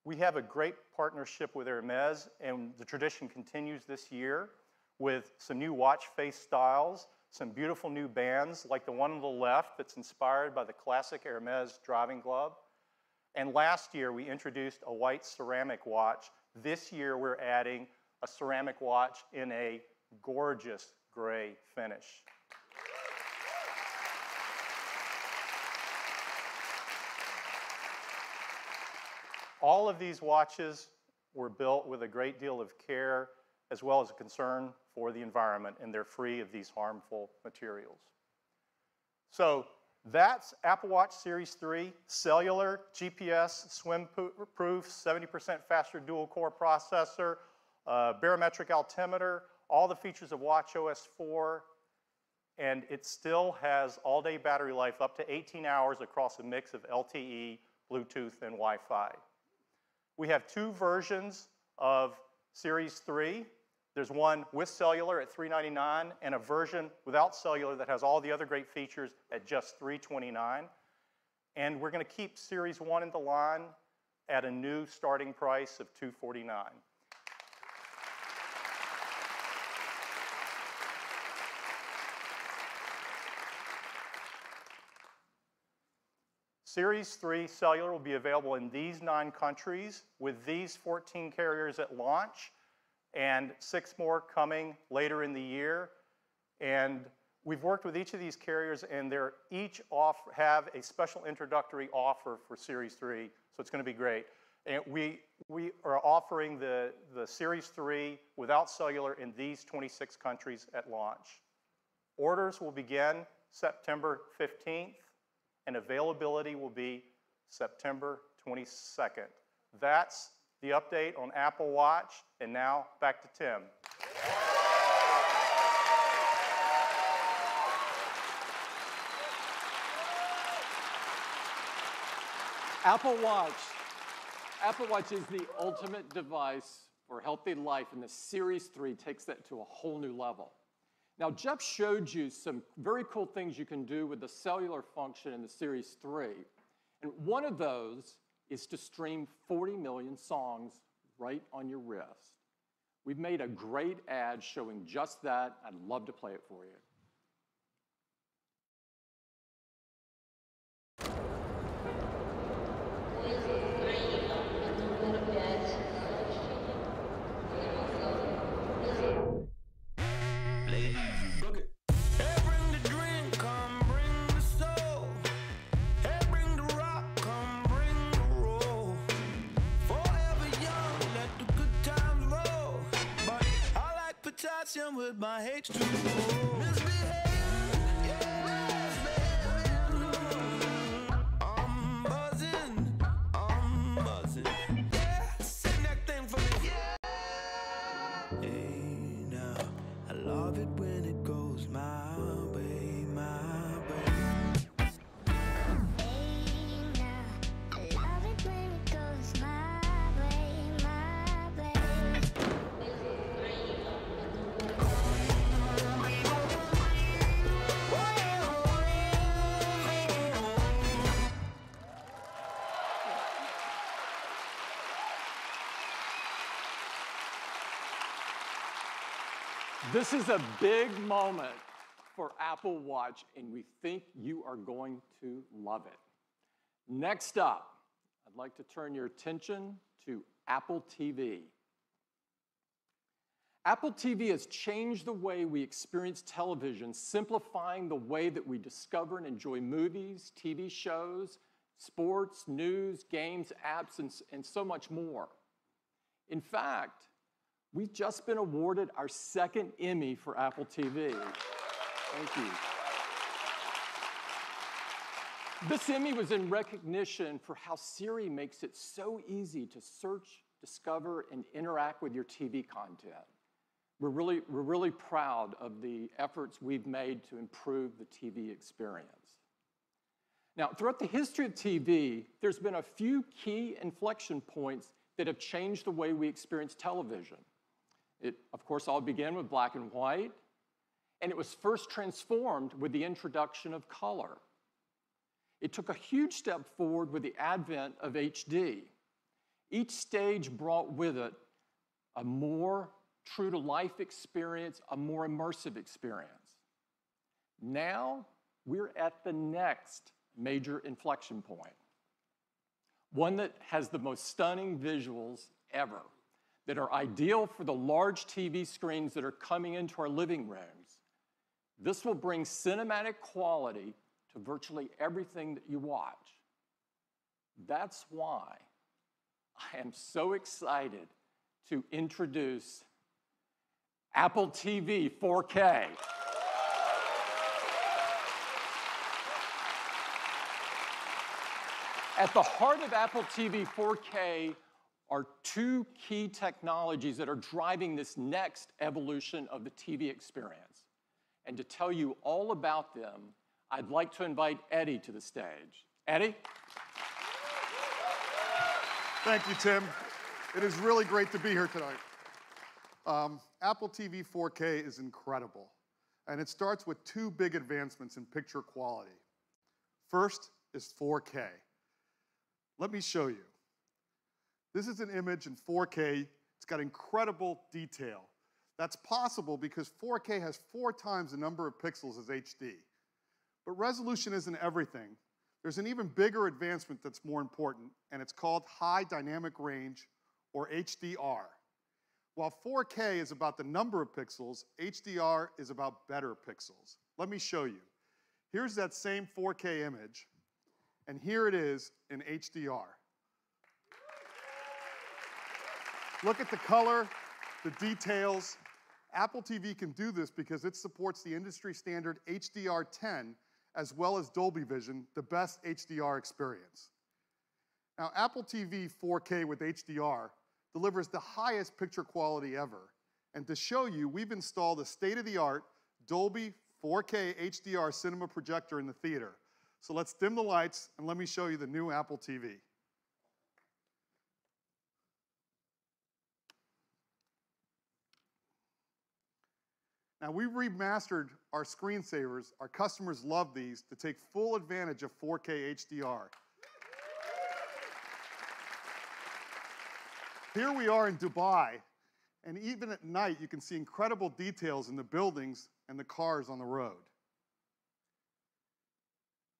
We have a great partnership with Hermes, and the tradition continues this year with some new watch face styles, some beautiful new bands like the one on the left that's inspired by the classic Hermes driving glove. And last year, we introduced a white ceramic watch. This year, we're adding a ceramic watch in a gorgeous gray finish. All of these watches were built with a great deal of care as well as a concern for the environment, and they're free of these harmful materials. So that's Apple Watch Series 3, cellular, GPS, swim-proof, 70% faster dual-core processor, barometric altimeter, all the features of watchOS 4, and it still has all-day battery life up to 18 hours across a mix of LTE, Bluetooth, and Wi-Fi. We have two versions of Series 3. There's one with cellular at $399 and a version without cellular that has all the other great features at just $329. And we're going to keep Series 1 in the line at a new starting price of $249. Series 3 cellular will be available in these 9 countries with these 14 carriers at launch and 6 more coming later in the year. And we've worked with each of these carriers, and they're each have a special introductory offer for Series 3, so it's going to be great. And we are offering the Series 3 without cellular in these 26 countries at launch. Orders will begin September 15th. And availability will be September 22nd. That's the update on Apple Watch, and now back to Tim. Apple Watch is the ultimate device for healthy life, and the Series 3 takes that to a whole new level. Now, Jeff showed you some very cool things you can do with the cellular function in the Series 3. And one of those is to stream 40 million songs right on your wrist. We've made a great ad showing just that. I'd love to play it for you. With my H2O. I'm buzzing. Yeah, sing that thing for me. Yeah. Hey, now, I love it when it goes my way, my way. Hey, now, I love it when it goes my way, my way. This is a big moment for Apple Watch, and we think you are going to love it. Next up, I'd like to turn your attention to Apple TV. Apple TV has changed the way we experience television, simplifying the way that we discover and enjoy movies, TV shows, sports, news, games, apps, and so much more. In fact, we've just been awarded our 2nd Emmy for Apple TV. Thank you. This Emmy was in recognition for how Siri makes it so easy to search, discover, and interact with your TV content. We're really proud of the efforts we've made to improve the TV experience. Now, throughout the history of TV, there's been a few key inflection points that have changed the way we experience television. It, of course, all began with black and white, and it was first transformed with the introduction of color. It took a huge step forward with the advent of HD. Each stage brought with it a more true-to-life experience, a more immersive experience. Now, we're at the next major inflection point, one that has the most stunning visuals ever, that are ideal for the large TV screens that are coming into our living rooms. This will bring cinematic quality to virtually everything that you watch. That's why I am so excited to introduce Apple TV 4K. At the heart of Apple TV 4K are two key technologies that are driving this next evolution of the TV experience. And to tell you all about them, I'd like to invite Eddie to the stage. Eddie? Thank you, Tim. It is really great to be here tonight. Apple TV 4K is incredible, and it starts with two big advancements in picture quality. First is 4K. Let me show you. This is an image in 4K. It's got incredible detail. That's possible because 4K has 4 times the number of pixels as HD. But resolution isn't everything. There's an even bigger advancement that's more important, and it's called high dynamic range, or HDR. While 4K is about the number of pixels, HDR is about better pixels. Let me show you. Here's that same 4K image, and here it is in HDR. Look at the color, the details. Apple TV can do this because it supports the industry standard HDR10 as well as Dolby Vision, the best HDR experience. Now, Apple TV 4K with HDR delivers the highest picture quality ever. And to show you, we've installed a state-of-the-art Dolby 4K HDR cinema projector in the theater. So let's dim the lights and let me show you the new Apple TV. Now, we've remastered our screensavers. Our customers love these to take full advantage of 4K HDR. Here we are in Dubai, and even at night, you can see incredible details in the buildings and the cars on the road.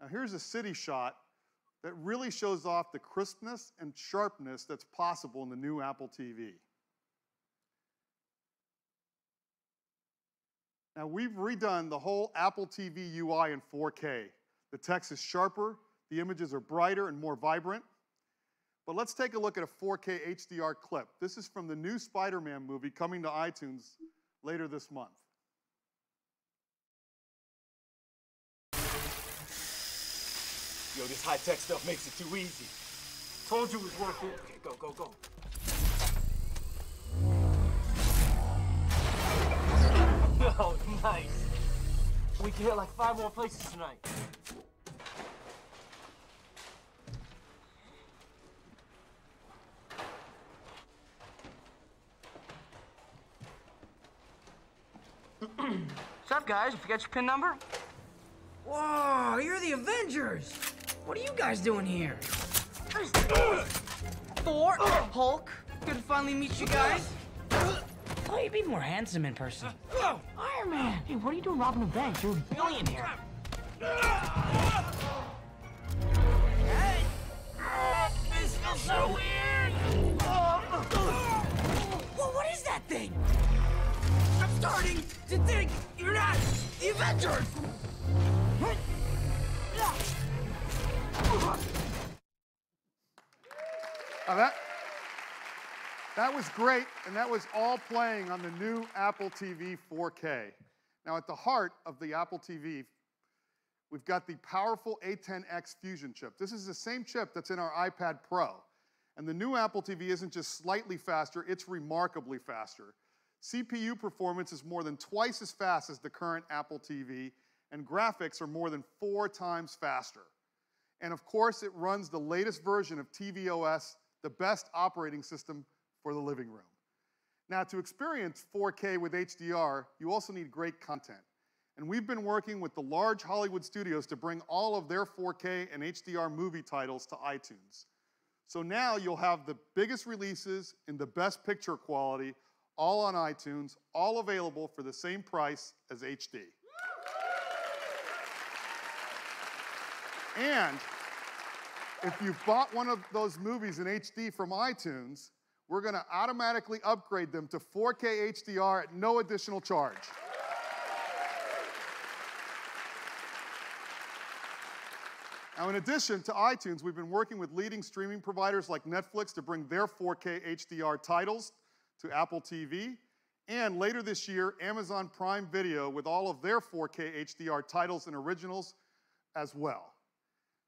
Now, here's a city shot that really shows off the crispness and sharpness that's possible in the new Apple TV. Now, we've redone the whole Apple TV UI in 4K. The text is sharper, the images are brighter and more vibrant. But let's take a look at a 4K HDR clip. This is from the new Spider-Man movie coming to iTunes later this month. Yo, this high-tech stuff makes it too easy. Told you it was worth it. Okay, go, go, go. Oh, nice. We can hit like 5 more places tonight. What's up, guys? You forget your PIN number? Whoa, you're the Avengers! What are you guys doing here? Thor, Hulk, good to finally meet you guys. Oh, you'd be more handsome in person. Iron Man! Hey, what are you doing robbing a bank? You're a billionaire. Hey! This feels so weird! Whoa, what is that thing? I'm starting to think you're not the Avengers! Now that was great, and that was all playing on the new Apple TV 4K. Now, at the heart of the Apple TV, we've got the powerful A10X Fusion chip. This is the same chip that's in our iPad Pro. And the new Apple TV isn't just slightly faster, it's remarkably faster. CPU performance is more than twice as fast as the current Apple TV, and graphics are more than 4 times faster. And of course, it runs the latest version of tvOS, the best operating system for the living room. Now, to experience 4K with HDR, you also need great content. And we've been working with the large Hollywood studios to bring all of their 4K and HDR movie titles to iTunes. So now you'll have the biggest releases in the best picture quality, all on iTunes, all available for the same price as HD. And if you've bought one of those movies in HD from iTunes, we're going to automatically upgrade them to 4K HDR at no additional charge. Now, in addition to iTunes, we've been working with leading streaming providers like Netflix to bring their 4K HDR titles to Apple TV. And later this year, Amazon Prime Video with all of their 4K HDR titles and originals as well.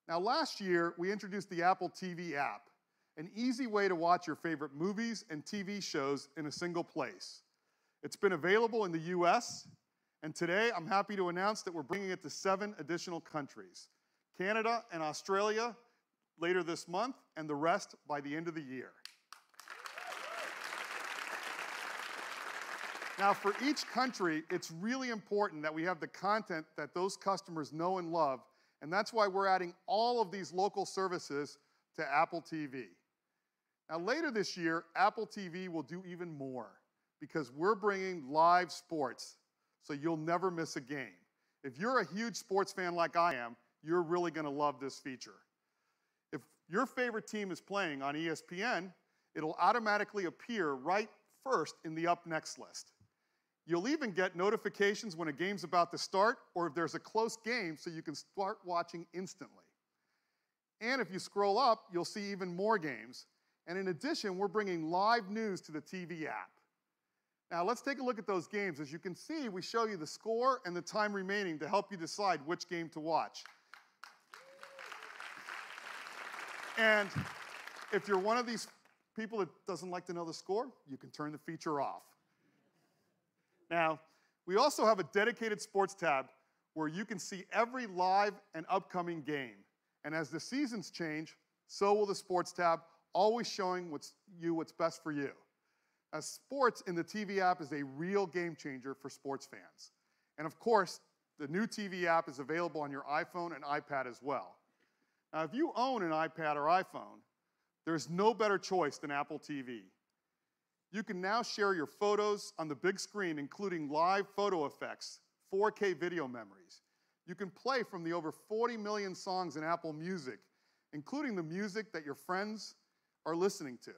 Now, last year, we introduced the Apple TV app, an easy way to watch your favorite movies and TV shows in a single place. It's been available in the US, and today I'm happy to announce that we're bringing it to 7 additional countries: Canada and Australia later this month, and the rest by the end of the year. Now, for each country, it's really important that we have the content that those customers know and love, and that's why we're adding all of these local services to Apple TV. Now, later this year, Apple TV will do even more because we're bringing live sports, so you'll never miss a game. If you're a huge sports fan like I am, you're really going to love this feature. If your favorite team is playing on ESPN, it'll automatically appear right first in the Up Next list. You'll even get notifications when a game's about to start or if there's a close game so you can start watching instantly. And if you scroll up, you'll see even more games. And in addition, we're bringing live news to the TV app. Now, let's take a look at those games. As you can see, we show you the score and the time remaining to help you decide which game to watch. And if you're one of these people that doesn't like to know the score, you can turn the feature off. Now, we also have a dedicated sports tab where you can see every live and upcoming game. And as the seasons change, so will the sports tab, always showing what's best for you. As sports in the TV app is a real game changer for sports fans. And of course, the new TV app is available on your iPhone and iPad as well. Now, if you own an iPad or iPhone, there's no better choice than Apple TV. You can now share your photos on the big screen, including live photo effects, 4K video memories. You can play from the over 40 million songs in Apple Music, including the music that your friends are listening to.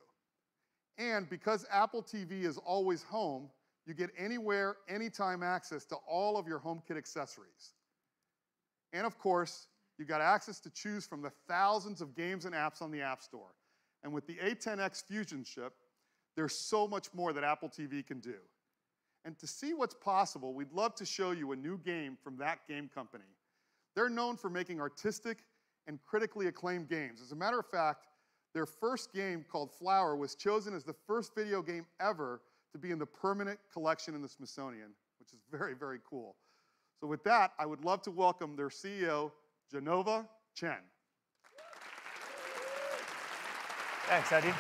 And because Apple TV is always home, you get anywhere, anytime access to all of your HomeKit accessories. And of course, you got access to choose from the thousands of games and apps on the App Store. And with the A10X Fusion chip, there's so much more that Apple TV can do. And to see what's possible, we'd love to show you a new game from that game company. They're known for making artistic and critically acclaimed games. As a matter of fact, their first game, called Flower, was chosen as the first video game ever to be in the permanent collection in the Smithsonian, which is very, very cool. So with that, I would love to welcome their CEO, Genova Chen. Thanks, Eddie.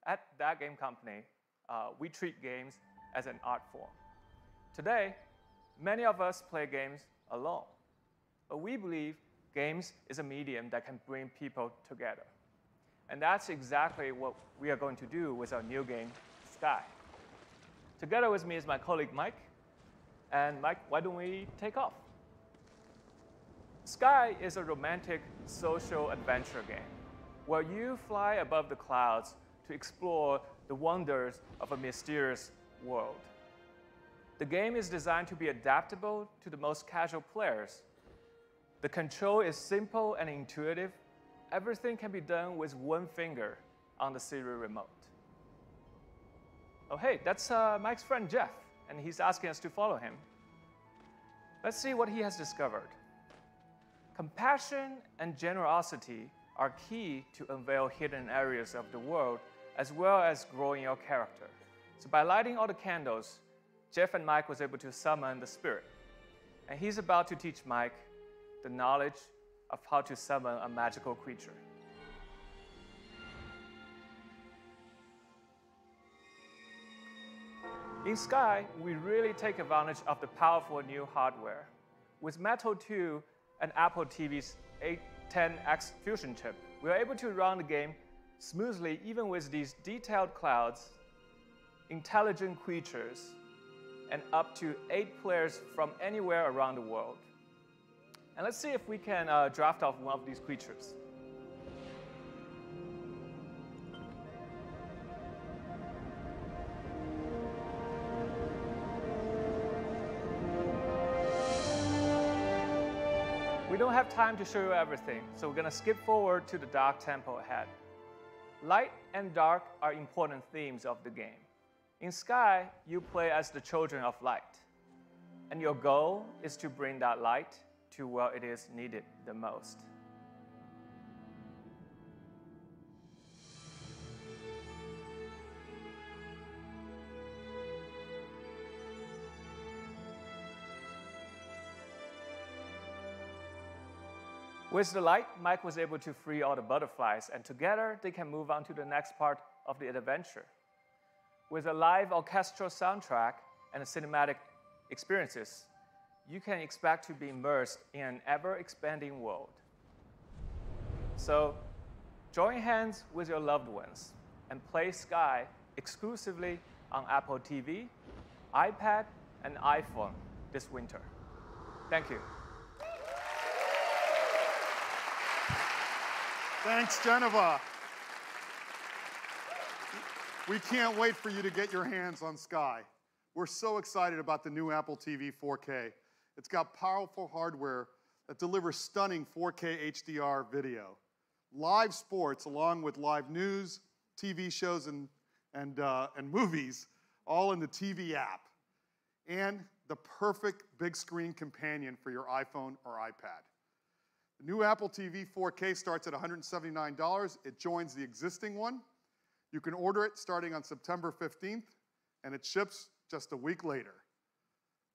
At that game company, we treat games as an art form. Today, many of us play games alone, but we believe games is a medium that can bring people together. And that's exactly what we are going to do with our new game, Sky. Together with me is my colleague, Mike. And Mike, why don't we take off? Sky is a romantic social adventure game where you fly above the clouds to explore the wonders of a mysterious world. The game is designed to be adaptable to the most casual players. The control is simple and intuitive. Everything can be done with one finger on the Siri remote. Oh, hey, that's Mike's friend Jeff, and he's asking us to follow him. Let's see what he has discovered. Compassion and generosity are key to unveil hidden areas of the world, as well as growing your character. So by lighting all the candles, Jeff and Mike was able to summon the spirit. and he's about to teach Mike the knowledge of how to summon a magical creature. In Sky, we really take advantage of the powerful new hardware. With Metal 2 and Apple TV's A10X Fusion chip, we are able to run the game smoothly even with these detailed clouds, intelligent creatures, and up to 8 players from anywhere around the world. And let's see if we can draft off one of these creatures. We don't have time to show you everything, so we're gonna skip forward to the dark temple ahead. Light and dark are important themes of the game. In Sky, you play as the children of light, and your goal is to bring that light to where it is needed the most. With the light, Mike was able to free all the butterflies, and together they can move on to the next part of the adventure. With a live orchestral soundtrack and cinematic experiences, you can expect to be immersed in an ever-expanding world. So, join hands with your loved ones and play Sky exclusively on Apple TV, iPad, and iPhone this winter. Thank you. Thanks, Geneva. We can't wait for you to get your hands on Sky. We're so excited about the new Apple TV 4K. It's got powerful hardware that delivers stunning 4K HDR video, live sports along with live news, TV shows, and movies, all in the TV app, and the perfect big screen companion for your iPhone or iPad. The new Apple TV 4K starts at $179. It joins the existing one. You can order it starting on September 15th, and it ships just a week later.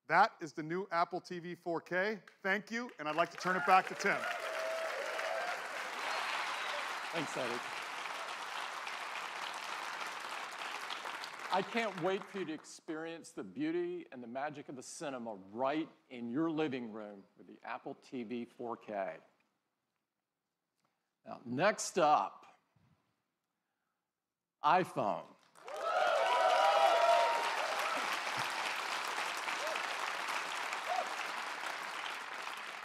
That is the new Apple TV 4K. Thank you, and I'd like to turn it back to Tim. Thanks, Eddie. I can't wait for you to experience the beauty and the magic of the cinema right in your living room with the Apple TV 4K. Now, next up, iPhone.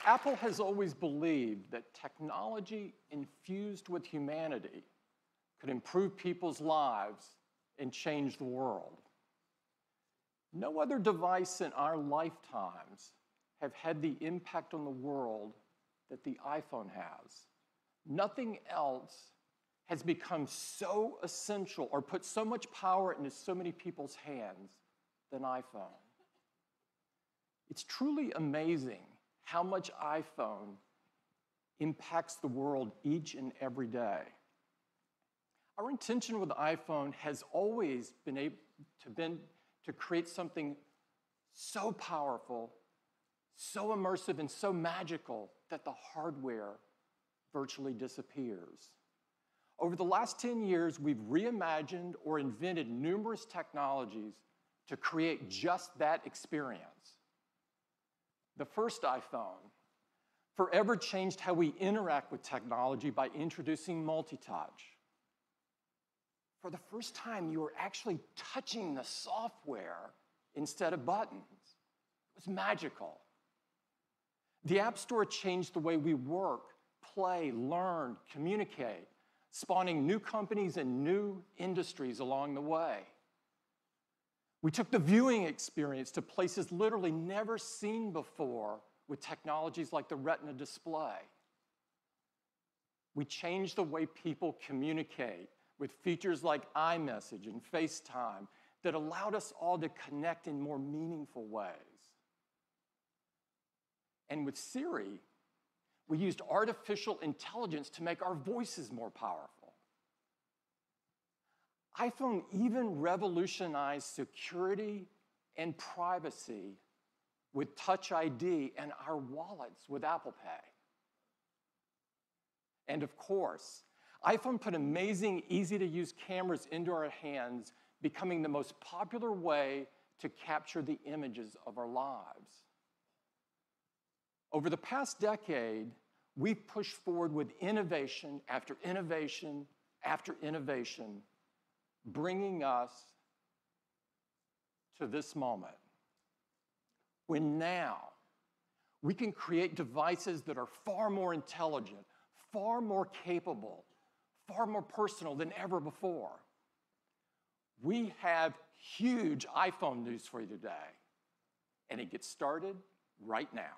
Apple has always believed that technology infused with humanity could improve people's lives and change the world. No other device in our lifetimes have had the impact on the world that the iPhone has. Nothing else has become so essential or put so much power into so many people's hands than iPhone. It's truly amazing how much iPhone impacts the world each and every day. Our intention with the iPhone has always been to create something so powerful, so immersive, and so magical that the hardware virtually disappears. Over the last 10 years, we've reimagined or invented numerous technologies to create just that experience. The first iPhone forever changed how we interact with technology by introducing multi-touch. For the first time, you were actually touching the software instead of buttons. It was magical. The App Store changed the way we work, play, learn, communicate, spawning new companies and new industries along the way. We took the viewing experience to places literally never seen before with technologies like the Retina display. We changed the way people communicate with features like iMessage and FaceTime that allowed us all to connect in more meaningful ways. And with Siri, we used artificial intelligence to make our voices more powerful. iPhone even revolutionized security and privacy with Touch ID and our wallets with Apple Pay. And of course, iPhone put amazing, easy-to-use cameras into our hands, becoming the most popular way to capture the images of our lives. Over the past decade, we've pushed forward with innovation after innovation after innovation, bringing us to this moment, when now we can create devices that are far more intelligent, far more capable, far more personal than ever before. We have huge iPhone news for you today, and it gets started right now.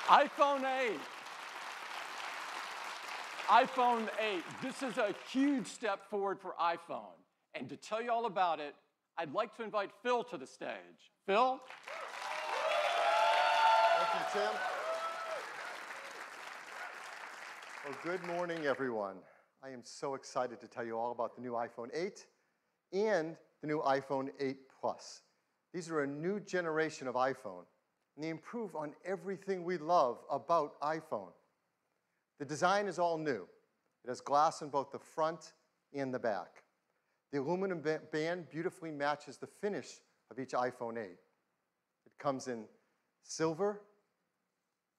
iPhone 8. iPhone 8. This is a huge step forward for iPhone. And to tell you all about it, I'd like to invite Phil to the stage. Phil? Thank you, Tim. Well, good morning, everyone. I am so excited to tell you all about the new iPhone 8 and the new iPhone 8 Plus. These are a new generation of iPhone, and they improve on everything we love about iPhone. The design is all new. It has glass in both the front and the back. The aluminum band beautifully matches the finish of each iPhone 8. It comes in silver,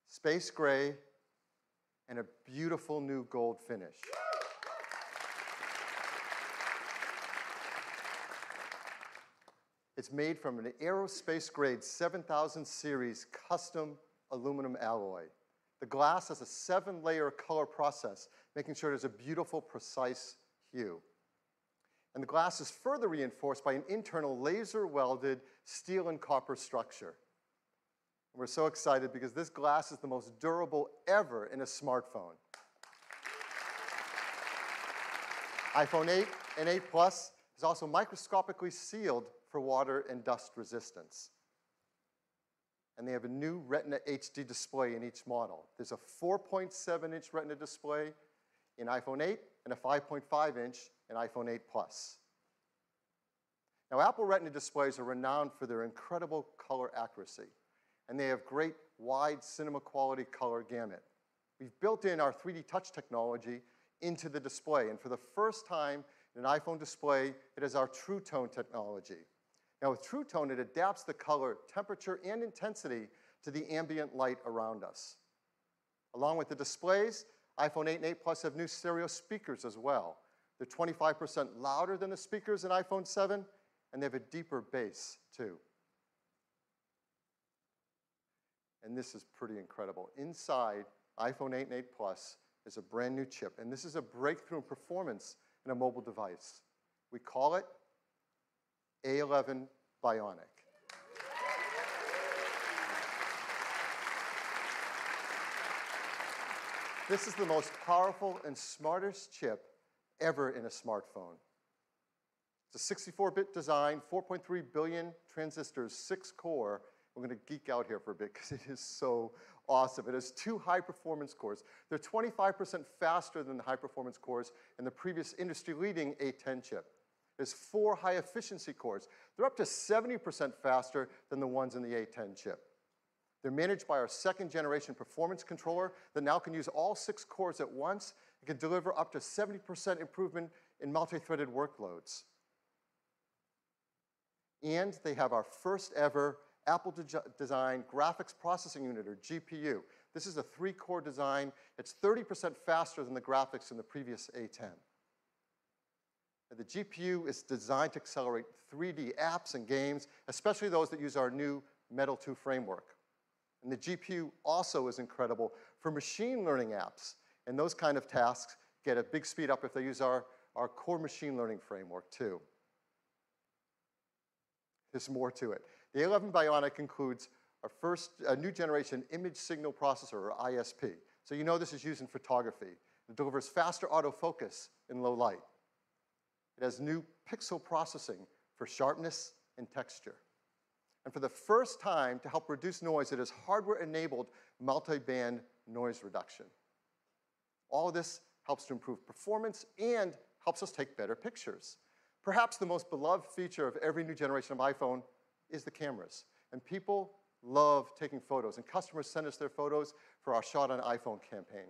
space gray, and a beautiful new gold finish. It's made from an aerospace-grade 7000 series custom aluminum alloy. The glass has a 7-layer color process, making sure there's a beautiful, precise hue. And the glass is further reinforced by an internal laser-welded steel and copper structure. And we're so excited because this glass is the most durable ever in a smartphone. iPhone 8 and 8 Plus is also microscopically sealed for water and dust resistance. And they have a new Retina HD display in each model. There's a 4.7-inch Retina display in iPhone 8 and a 5.5-inch in iPhone 8 Plus. Now, Apple Retina displays are renowned for their incredible color accuracy, and they have great wide cinema quality color gamut. We've built in our 3D touch technology into the display, and for the first time in an iPhone display, it has our True Tone technology. Now, with True Tone, it adapts the color, temperature, and intensity to the ambient light around us. Along with the displays, iPhone 8 and 8 Plus have new stereo speakers as well. They're 25% louder than the speakers in iPhone 7, and they have a deeper bass, too. And this is pretty incredible. Inside iPhone 8 and 8 Plus is a brand new chip, and this is a breakthrough in performance in a mobile device. We call it A11 Bionic. This is the most powerful and smartest chip ever in a smartphone. It's a 64-bit design, 4.3 billion transistors, 6-core. We're going to geek out here for a bit because it is so awesome. It has 2 high-performance cores. They're 25% faster than the high-performance cores in the previous industry-leading A10 chip. There's 4 high-efficiency cores. They're up to 70% faster than the ones in the A10 chip. They're managed by our 2nd-generation performance controller that now can use all 6 cores at once. It can deliver up to 70% improvement in multi-threaded workloads. And they have our first ever Apple-designed graphics processing unit, or GPU. This is a 3-core design. It's 30% faster than the graphics in the previous A10. The GPU is designed to accelerate 3D apps and games, especially those that use our new Metal 2 framework. And the GPU also is incredible for machine learning apps. And those kind of tasks get a big speed up if they use our our core machine learning framework, too. There's more to it. The A11 Bionic includes our first new generation image signal processor, or ISP. So you know this is used in photography. It delivers faster autofocus in low light. It has new pixel processing for sharpness and texture. And for the first time, to help reduce noise, it has hardware-enabled multi-band noise reduction. All of this helps to improve performance and helps us take better pictures. Perhaps the most beloved feature of every new generation of iPhone is the cameras. And people love taking photos, and customers send us their photos for our Shot on iPhone campaign,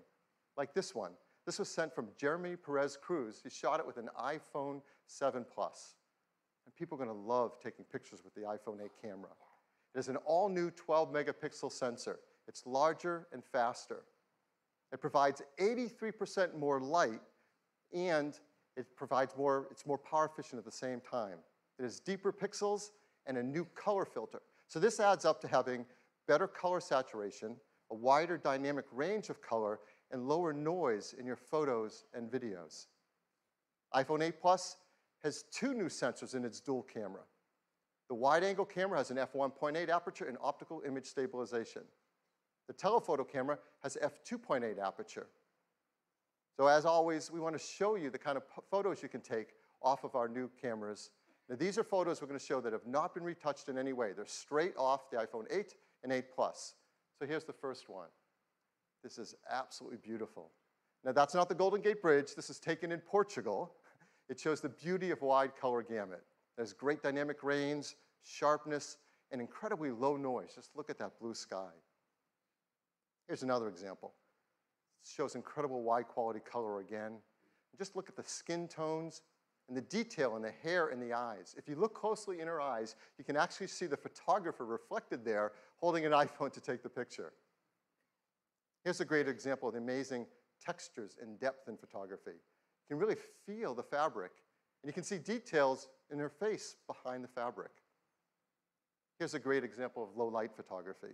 like this one. This was sent from Jeremy Perez Cruz. He shot it with an iPhone 7 Plus. And people are going to love taking pictures with the iPhone 8 camera. It is an all-new 12-megapixel sensor. It's larger and faster. It provides 83% more light, and it's more power efficient at the same time. It has deeper pixels and a new color filter. So this adds up to having better color saturation, a wider dynamic range of color, and lower noise in your photos and videos. iPhone 8 Plus has 2 new sensors in its dual camera. The wide-angle camera has an f1.8 aperture and optical image stabilization. The telephoto camera has f2.8 aperture. So as always, we want to show you the kind of photos you can take off of our new cameras. Now, these are photos we're going to show that have not been retouched in any way. They're straight off the iPhone 8 and 8 Plus. So here's the first one. This is absolutely beautiful. Now, that's not the Golden Gate Bridge. This is taken in Portugal. It shows the beauty of wide color gamut. There's great dynamic range, sharpness, and incredibly low noise. Just look at that blue sky. Here's another example. It shows incredible wide quality color again. And just look at the skin tones and the detail in the hair and the eyes. If you look closely in her eyes, you can actually see the photographer reflected there holding an iPhone to take the picture. Here's a great example of the amazing textures and depth in photography. You can really feel the fabric, and you can see details in her face behind the fabric. Here's a great example of low light photography.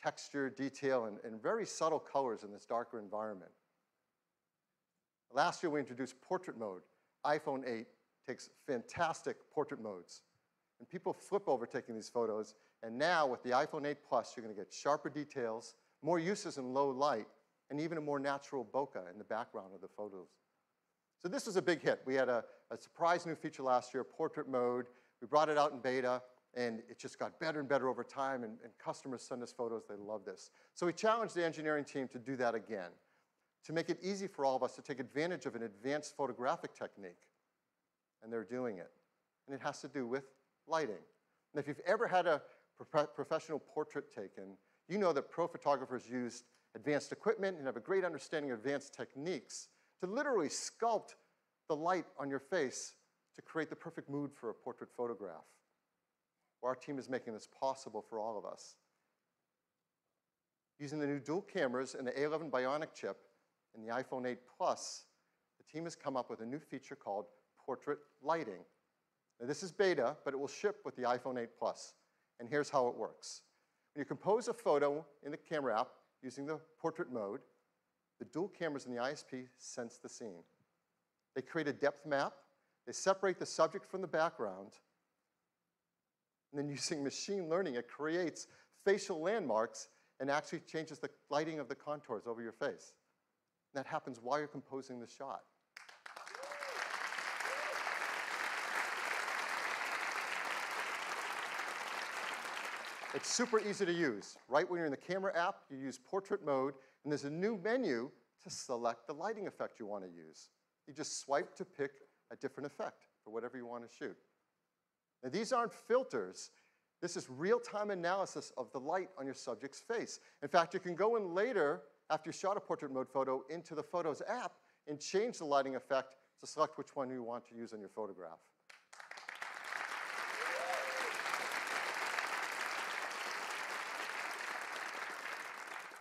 Texture, detail, and very subtle colors in this darker environment. Last year we introduced portrait mode. iPhone 8 takes fantastic portrait modes. And people flip over taking these photos, and now with the iPhone 8 Plus, you're going to get sharper details, more uses in low light, and even a more natural bokeh in the background of the photos. So this was a big hit. We had a surprise new feature last year, portrait mode. We brought it out in beta, and it just got better and better over time, and customers send us photos. They love this. So we challenged the engineering team to do that again, to make it easy for all of us to take advantage of an advanced photographic technique. And they're doing it. And it has to do with lighting. And if you've ever had a professional portrait taken, you know that pro photographers use advanced equipment and have a great understanding of advanced techniques to literally sculpt the light on your face to create the perfect mood for a portrait photograph. Well, our team is making this possible for all of us. Using the new dual cameras and the A11 Bionic chip and the iPhone 8 Plus, the team has come up with a new feature called portrait lighting. Now, this is beta, but it will ship with the iPhone 8 Plus. And here's how it works. When you compose a photo in the camera app using the portrait mode, the dual cameras in the ISP sense the scene. They create a depth map. They separate the subject from the background. And then using machine learning, it creates facial landmarks and actually changes the lighting of the contours over your face. And that happens while you're composing the shot. It's super easy to use. Right when you're in the camera app, you use portrait mode, and there's a new menu to select the lighting effect you want to use. You just swipe to pick a different effect for whatever you want to shoot. Now, these aren't filters. This is real-time analysis of the light on your subject's face. In fact, you can go in later, after you shot a portrait mode photo, into the Photos app and change the lighting effect to select which one you want to use in your photograph.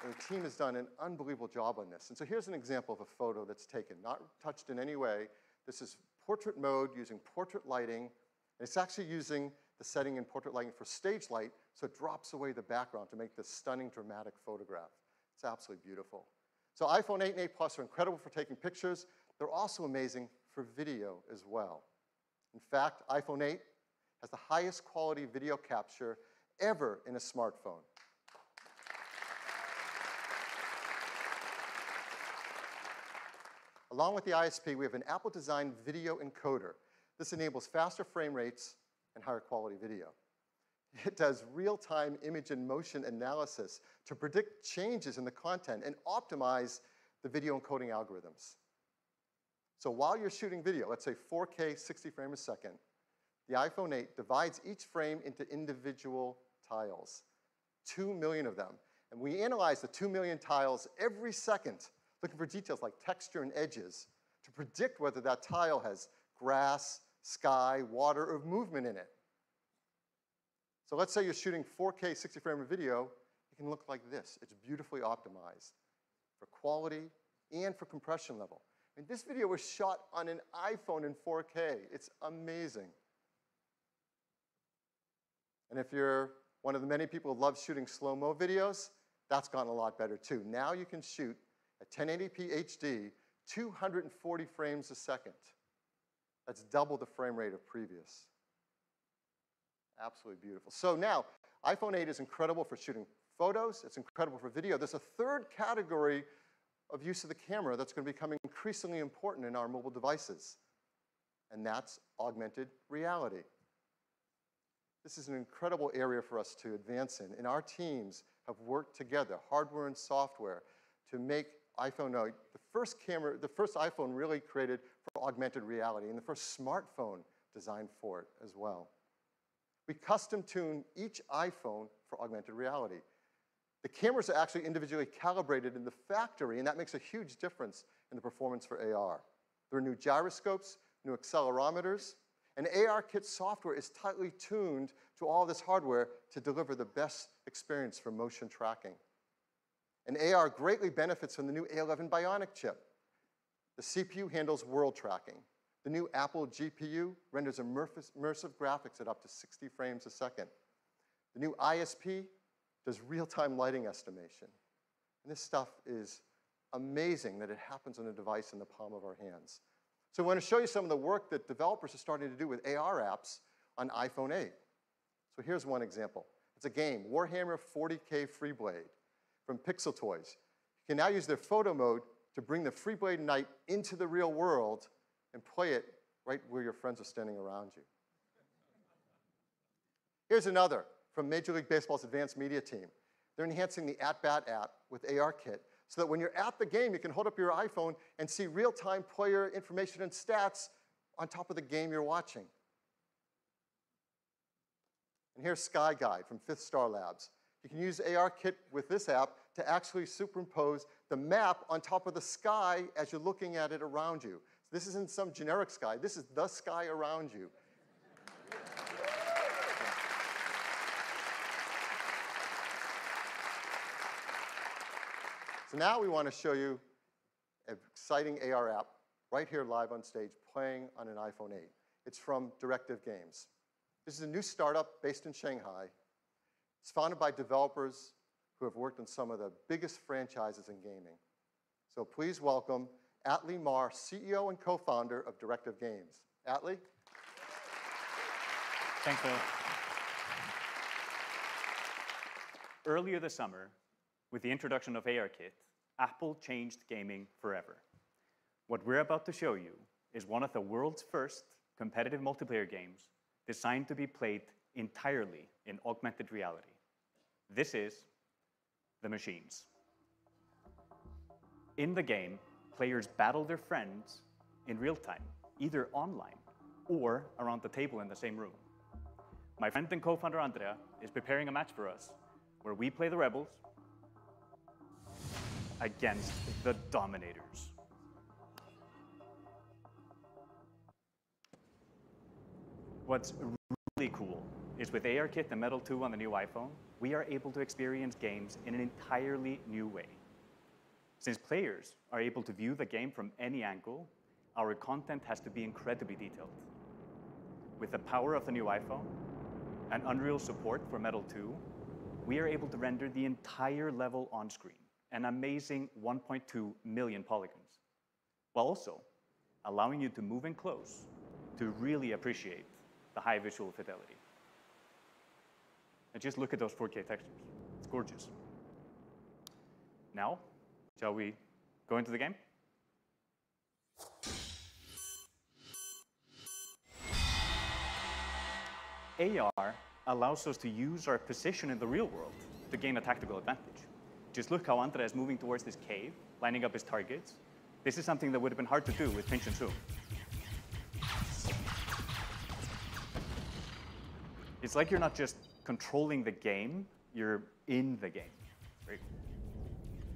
And the team has done an unbelievable job on this. And so here's an example of a photo that's taken, not touched in any way. This is portrait mode using portrait lighting. And it's actually using the setting in portrait lighting for stage light, so it drops away the background to make this stunning, dramatic photograph. It's absolutely beautiful. So iPhone 8 and 8 Plus are incredible for taking pictures. They're also amazing for video as well. In fact, iPhone 8 has the highest quality video capture ever in a smartphone. Along with the ISP, we have an Apple-designed video encoder. This enables faster frame rates and higher quality video. It does real-time image and motion analysis to predict changes in the content and optimize the video encoding algorithms. So while you're shooting video, let's say 4K 60 frames a second, the iPhone 8 divides each frame into individual tiles, 2 million of them. And we analyze the 2 million tiles every second, looking for details like texture and edges to predict whether that tile has grass, sky, water, or movement in it. So let's say you're shooting 4K 60 frame of video, it can look like this. It's beautifully optimized for quality and for compression level. And this video was shot on an iPhone in 4K. It's amazing. And if you're one of the many people who love shooting slow-mo videos, that's gotten a lot better too. Now you can shoot at 1080p HD, 240 frames a second. That's double the frame rate of previous. Absolutely beautiful. So now, iPhone 8 is incredible for shooting photos. It's incredible for video. There's a third category of use of the camera that's going to become increasingly important in our mobile devices, and that's augmented reality. This is an incredible area for us to advance in, and our teams have worked together, hardware and software, to make iPhone 8 the first iPhone really created for augmented reality, and the first smartphone designed for it as well. We custom-tune each iPhone for augmented reality. The cameras are actually individually calibrated in the factory, and that makes a huge difference in the performance for AR. There are new gyroscopes, new accelerometers, and ARKit software is tightly tuned to all this hardware to deliver the best experience for motion tracking. And AR greatly benefits from the new A11 Bionic chip. The CPU handles world tracking. The new Apple GPU renders immersive graphics at up to 60 frames a second. The new ISP does real-time lighting estimation. And this stuff is amazing that it happens on a device in the palm of our hands. So I want to show you some of the work that developers are starting to do with AR apps on iPhone 8. So here's one example. It's a game, Warhammer 40K Freeblade from Pixel Toys. You can now use their photo mode to bring the Freeblade Knight into the real world and play it right where your friends are standing around you. Here's another from Major League Baseball's advanced media team. They're enhancing the At-Bat app with ARKit so that when you're at the game, you can hold up your iPhone and see real-time player information and stats on top of the game you're watching. And here's Sky Guide from Fifth Star Labs. You can use ARKit with this app to actually superimpose the map on top of the sky as you're looking at it around you. So this isn't some generic sky. This is the sky around you. So now we want to show you an exciting AR app right here live on stage playing on an iPhone 8. It's from Directive Games. This is a new startup based in Shanghai. It's founded by developers who have worked on some of the biggest franchises in gaming. So please welcome Atlee Mar, CEO and co-founder of Directive Games. Atlee? Thanks, Phil. Earlier this summer, with the introduction of ARKit, Apple changed gaming forever. What we're about to show you is one of the world's first competitive multiplayer games designed to be played entirely in augmented reality. This is The Machines. In the game, players battle their friends in real time, either online or around the table in the same room. My friend and co-founder Andrea is preparing a match for us where we play the rebels against the dominators. What's really cool is with ARKit and Metal 2 on the new iPhone, we are able to experience games in an entirely new way. Since players are able to view the game from any angle, our content has to be incredibly detailed. With the power of the new iPhone and Unreal support for Metal 2, we are able to render the entire level on screen, an amazing 1.2 million polygons, while also allowing you to move in close to really appreciate the high visual fidelity. And just look at those 4K textures. It's gorgeous. Now, shall we go into the game? AR allows us to use our position in the real world to gain a tactical advantage. Just look how Andre is moving towards this cave, lining up his targets. This is something that would have been hard to do with pinch and zoom. It's like you're not just controlling the game, you're in the game. Right?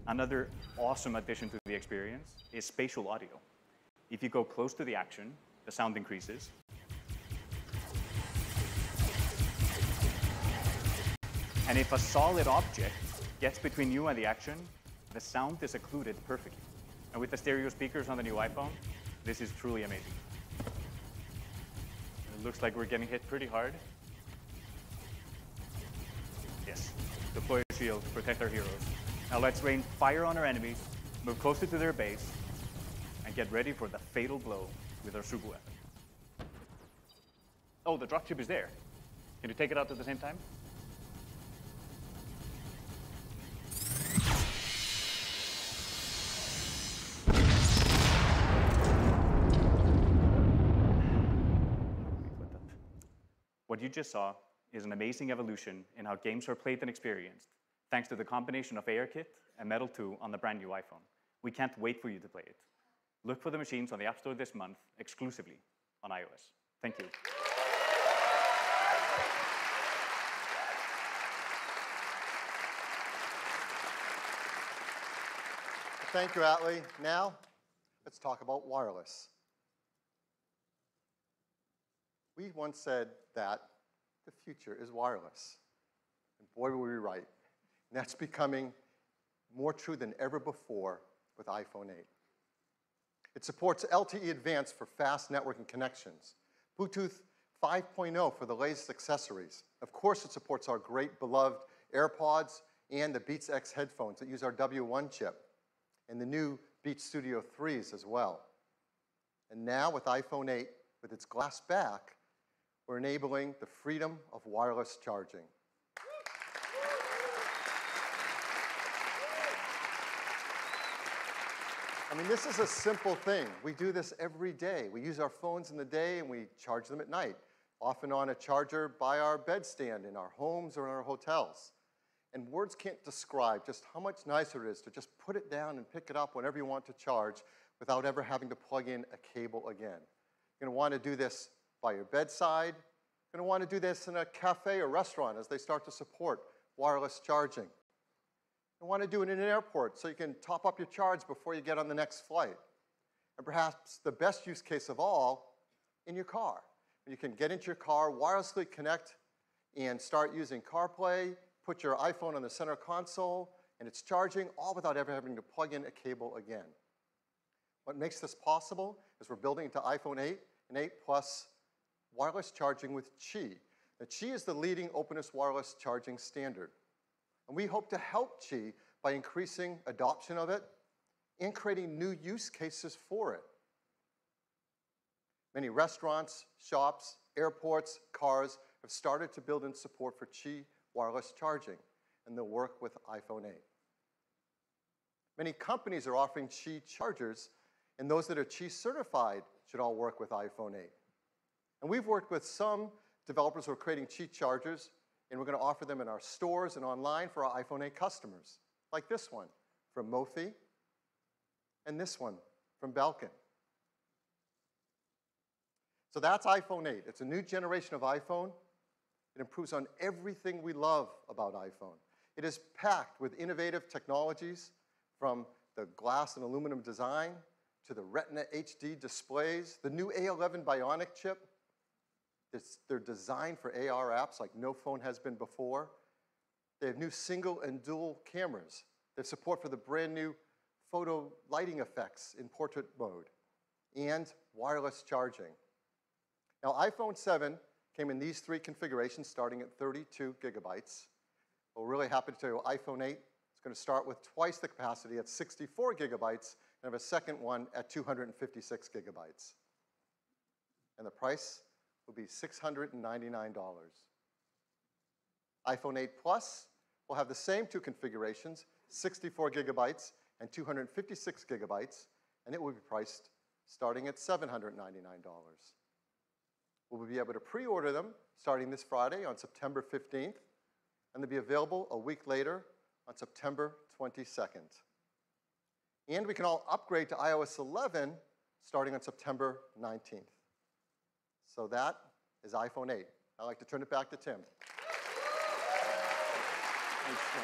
Another awesome addition to the experience is spatial audio. If you go close to the action, the sound increases. And if a solid object gets between you and the action, the sound is occluded perfectly. And with the stereo speakers on the new iPhone, this is truly amazing. It looks like we're getting hit pretty hard. Yes, deploy a shield to protect our heroes. Now let's rain fire on our enemies, move closer to their base, and get ready for the fatal blow with our super weapon. Oh, the dropship is there. Can you take it out at the same time? What you just saw is an amazing evolution in how games are played and experienced, thanks to the combination of ARKit and Metal 2 on the brand new iPhone. We can't wait for you to play it. Look for the machines on the App Store this month, exclusively on iOS. Thank you. Thank you, Atlee. Now, let's talk about wireless. We once said that the future is wireless. And boy, were we right. And that's becoming more true than ever before with iPhone 8. It supports LTE Advanced for fast networking connections, Bluetooth 5.0 for the latest accessories. Of course, it supports our great beloved AirPods and the Beats X headphones that use our W1 chip, and the new Beats Studio 3s as well. And now with iPhone 8, with its glass back, we're enabling the freedom of wireless charging. I mean, this is a simple thing. We do this every day. We use our phones in the day and we charge them at night, often on a charger by our bedstand in our homes or in our hotels. And words can't describe just how much nicer it is to just put it down and pick it up whenever you want to charge without ever having to plug in a cable again. You're going to want to do this by your bedside. You're going to want to do this in a cafe or restaurant as they start to support wireless charging. You want to do it in an airport so you can top up your charge before you get on the next flight. And perhaps the best use case of all, in your car. You can get into your car, wirelessly connect, and start using CarPlay, put your iPhone on the center console, and it's charging, all without ever having to plug in a cable again. What makes this possible is we're building into iPhone 8 and 8 Plus wireless charging with Qi. Now, Qi is the leading openness wireless charging standard. And we hope to help Qi by increasing adoption of it and creating new use cases for it. Many restaurants, shops, airports, cars have started to build in support for Qi wireless charging, and they'll work with iPhone 8. Many companies are offering Qi chargers, and those that are Qi certified should all work with iPhone 8. And we've worked with some developers who are creating Qi chargers, and we're going to offer them in our stores and online for our iPhone 8 customers, like this one from Mophie, and this one from Belkin. So that's iPhone 8. It's a new generation of iPhone. It improves on everything we love about iPhone. It is packed with innovative technologies, from the glass and aluminum design to the Retina HD displays, the new A11 Bionic chip. They're designed for AR apps like no phone has been before. They have new single and dual cameras. They have support for the brand new photo lighting effects in portrait mode, and wireless charging. Now, iPhone 7 came in these three configurations, starting at 32 gigabytes. We're really happy to tell you iPhone 8 is going to start with twice the capacity at 64 gigabytes and have a second one at 256 gigabytes. And the price will be $699. iPhone 8 Plus will have the same two configurations, 64 gigabytes and 256 gigabytes, and it will be priced starting at $799. We'll be able to pre-order them starting this Friday on September 15th, and they'll be available a week later on September 22nd. And we can all upgrade to iOS 11 starting on September 19th. So that is iPhone 8. I'd like to turn it back to Tim. Thanks, Phil.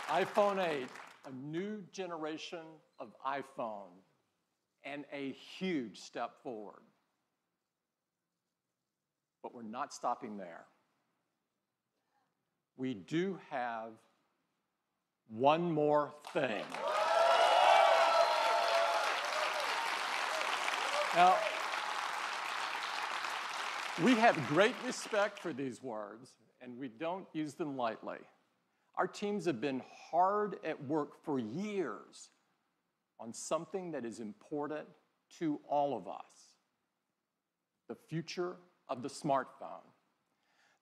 iPhone 8, a new generation of iPhone, and a huge step forward. But we're not stopping there. We do have one more thing. Now, we have great respect for these words, and we don't use them lightly. Our teams have been hard at work for years on something that is important to all of us, the future of the smartphone.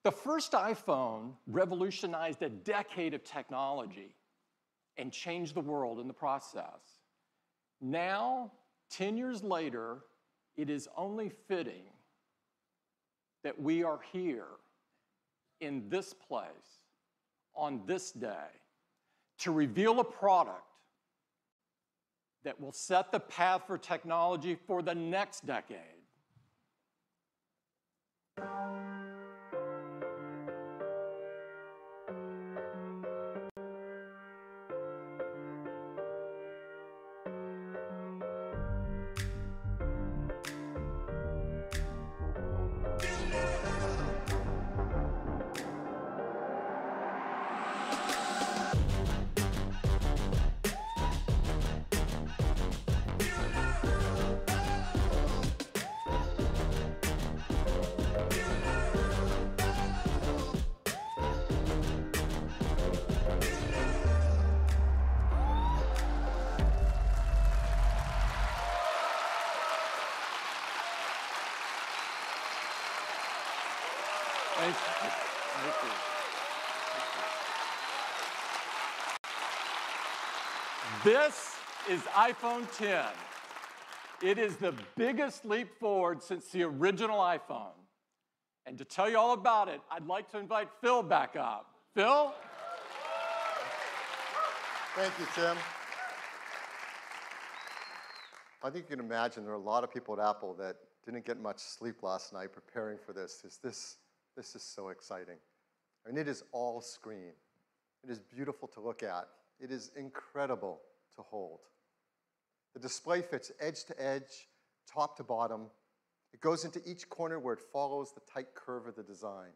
The first iPhone revolutionized a decade of technology and changed the world in the process. Now, 10 years later, it is only fitting that we are here in this place on this day to reveal a product that will set the path for technology for the next decade. Thank you. Thank you. This is iPhone 10. It is the biggest leap forward since the original iPhone. And to tell you all about it, I'd like to invite Phil back up. Phil? Thank you, Tim. I think you can imagine there are a lot of people at Apple that didn't get much sleep last night preparing for this. This is so exciting. I mean, it is all screen. It is beautiful to look at. It is incredible to hold. The display fits edge to edge, top to bottom. It goes into each corner where it follows the tight curve of the design.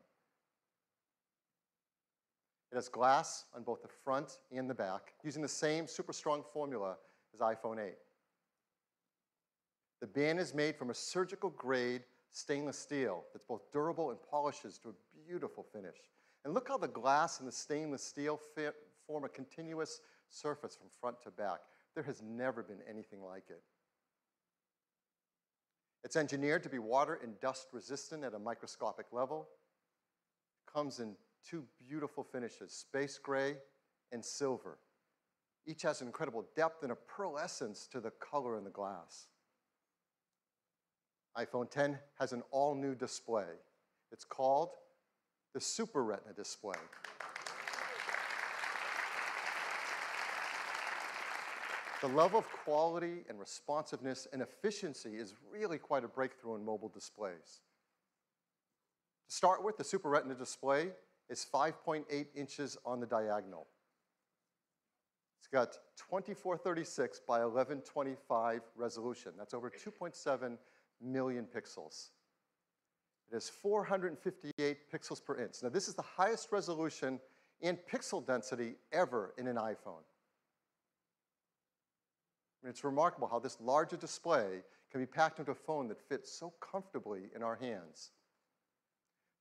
It has glass on both the front and the back, using the same super strong formula as iPhone 8. The band is made from a surgical grade stainless steel that's both durable and polishes to a beautiful finish. And look how the glass and the stainless steel form a continuous surface from front to back. There has never been anything like it. It's engineered to be water and dust resistant at a microscopic level. It comes in two beautiful finishes, space gray and silver. Each has an incredible depth and a pearlescence to the color in the glass. iPhone 10 has an all-new display. It's called the Super Retina display. The level of quality and responsiveness and efficiency is really quite a breakthrough in mobile displays. To start with, the Super Retina display is 5.8 inches on the diagonal. It's got 2436 by 1125 resolution. That's over 2.7 million pixels. It has 458 pixels per inch. Now, this is the highest resolution and pixel density ever in an iPhone. I mean, it's remarkable how this larger display can be packed into a phone that fits so comfortably in our hands.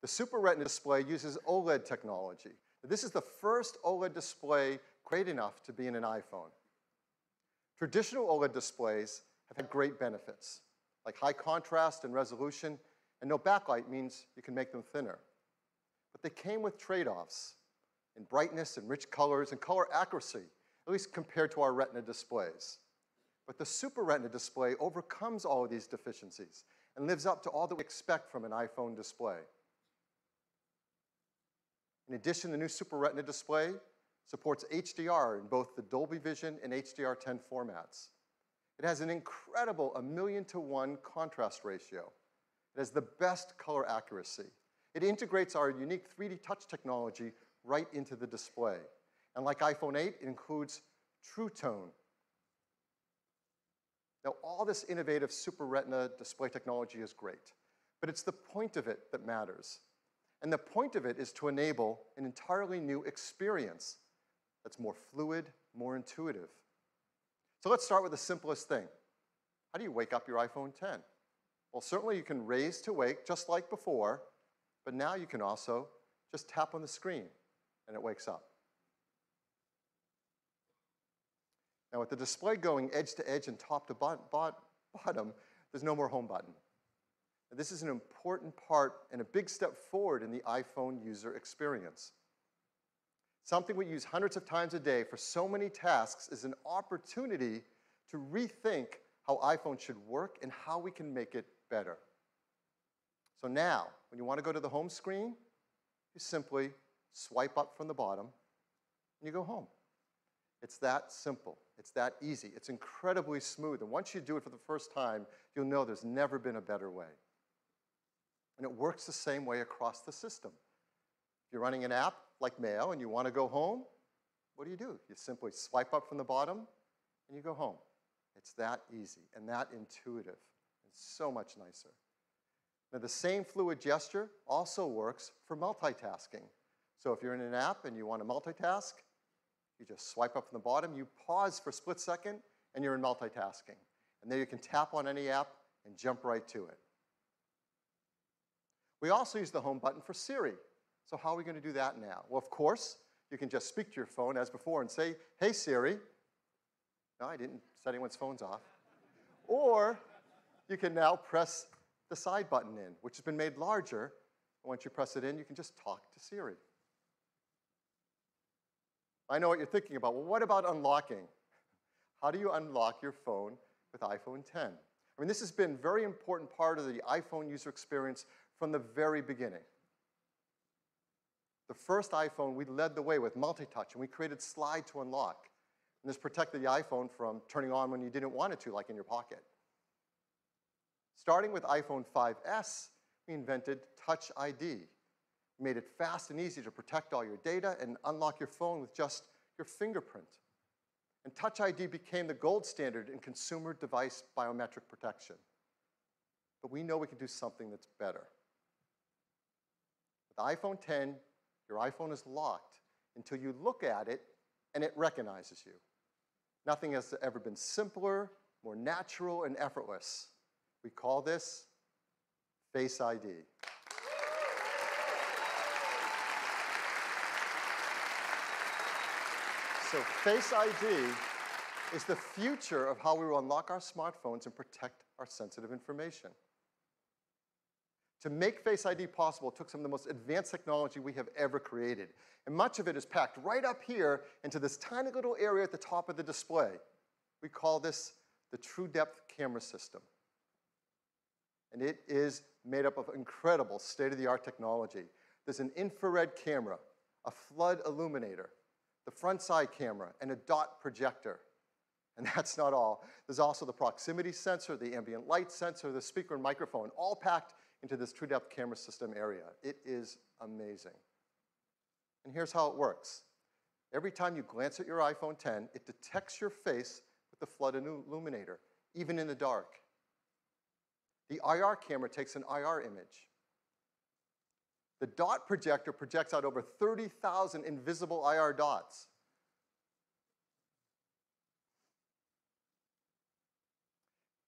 The Super Retina display uses OLED technology, This is the first OLED display great enough to be in an iPhone. Traditional OLED displays have had great benefits, like high contrast and resolution, and no backlight means you can make them thinner. But they came with trade-offs in brightness and rich colors and color accuracy, at least compared to our Retina displays. But the Super Retina display overcomes all of these deficiencies and lives up to all that we expect from an iPhone display. In addition, the new Super Retina display supports HDR in both the Dolby Vision and HDR10 formats. It has an incredible 1,000,000 to 1 contrast ratio. It has the best color accuracy. It integrates our unique 3D touch technology right into the display. And like iPhone 8, it includes True Tone. Now, all this innovative Super Retina display technology is great, but it's the point of it that matters. And the point of it is to enable an entirely new experience that's more fluid, more intuitive. So let's start with the simplest thing. How do you wake up your iPhone 10? Well, certainly you can raise to wake just like before, but now you can also just tap on the screen and it wakes up. Now, with the display going edge to edge and top to bottom, there's no more home button. Now, this is an important part and a big step forward in the iPhone user experience. Something we use hundreds of times a day for so many tasks is an opportunity to rethink how iPhone should work and how we can make it better. So now, when you want to go to the home screen, you simply swipe up from the bottom and you go home. It's that simple. It's that easy. It's incredibly smooth. And once you do it for the first time, you'll know there's never been a better way. And it works the same way across the system. If you're running an app like Mail and you want to go home, what do? You simply swipe up from the bottom and you go home. It's that easy and that intuitive. It's so much nicer. Now, the same fluid gesture also works for multitasking. So if you're in an app and you want to multitask, you just swipe up from the bottom, you pause for a split second, and you're in multitasking. And then you can tap on any app and jump right to it. We also use the home button for Siri. So how are we going to do that now? Well, of course, you can just speak to your phone as before and say, "Hey, Siri." No, I didn't set anyone's phones off. Or you can now press the side button in, which has been made larger. And once you press it in, you can just talk to Siri. I know what you're thinking about. Well, what about unlocking? How do you unlock your phone with iPhone 10? I mean, this has been a very important part of the iPhone user experience from the very beginning. The first iPhone, we led the way with multi-touch, and we created slide to unlock. And this protected the iPhone from turning on when you didn't want it to, like in your pocket. Starting with iPhone 5S, we invented Touch ID. We made it fast and easy to protect all your data and unlock your phone with just your fingerprint. And Touch ID became the gold standard in consumer device biometric protection. But we know we can do something that's better. With iPhone 10, your iPhone is locked until you look at it and it recognizes you. Nothing has ever been simpler, more natural, and effortless. We call this Face ID. So Face ID is the future of how we will unlock our smartphones and protect our sensitive information. To make Face ID possible, it took some of the most advanced technology we have ever created. And much of it is packed right up here into this tiny little area at the top of the display. We call this the True Depth camera system. And it is made up of incredible state-of-the-art technology. There's an infrared camera, a flood illuminator, the front side camera, and a dot projector. And that's not all. There's also the proximity sensor, the ambient light sensor, the speaker and microphone, all packed into this True Depth camera system area. It is amazing. And here's how it works. Every time you glance at your iPhone 10, it detects your face with the flood illuminator, even in the dark. The IR camera takes an IR image. The dot projector projects out over 30,000 invisible IR dots.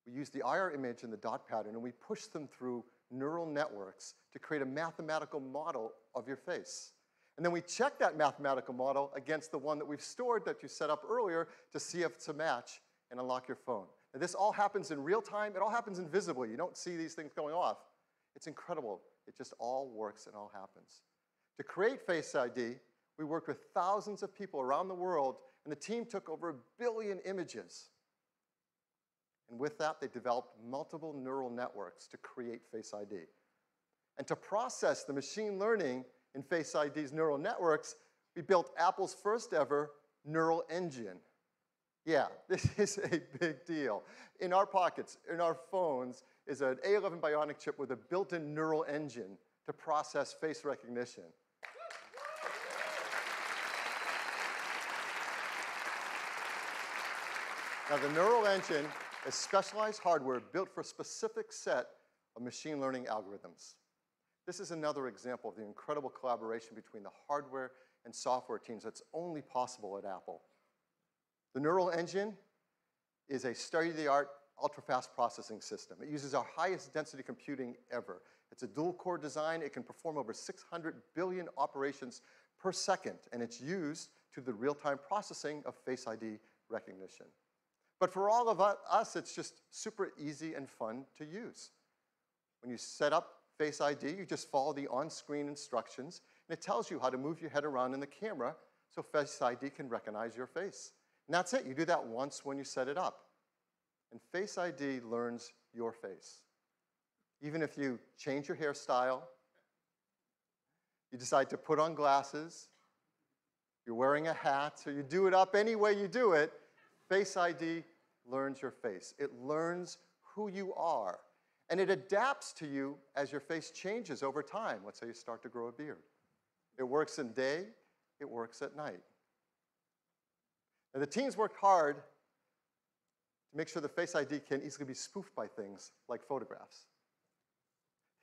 We use the IR image and the dot pattern, and we push them through neural networks to create a mathematical model of your face. And then we check that mathematical model against the one that we've stored that you set up earlier to see if it's a match and unlock your phone. Now, this all happens in real time. It all happens invisibly. You don't see these things going off. It's incredible. It just all works and all happens. To create Face ID, we worked with thousands of people around the world, and the team took over 1 billion images. And with that, they developed multiple neural networks to create Face ID. And to process the machine learning in Face ID's neural networks, we built Apple's first ever neural engine. Yeah, this is a big deal. In our pockets, in our phones, is an A11 Bionic chip with a built-in neural engine to process face recognition. Now, the neural engine is specialized hardware built for a specific set of machine learning algorithms. This is another example of the incredible collaboration between the hardware and software teams that's only possible at Apple. The neural engine is a state-of-the-art, ultra-fast processing system. It uses our highest density computing ever. It's a dual-core design. It can perform over 600 billion operations per second, and it's used to the real-time processing of Face ID recognition. But for all of us, it's just super easy and fun to use. When you set up Face ID, you just follow the on-screen instructions, and it tells you how to move your head around in the camera so Face ID can recognize your face. And that's it. You do that once when you set it up. And Face ID learns your face. Even if you change your hairstyle, you decide to put on glasses, you're wearing a hat, or you do it up any way you do it, Face ID learns your face. It learns who you are. And it adapts to you as your face changes over time. Let's say you start to grow a beard. It works in day, it works at night. And the teams worked hard to make sure the Face ID can easily be spoofed by things like photographs.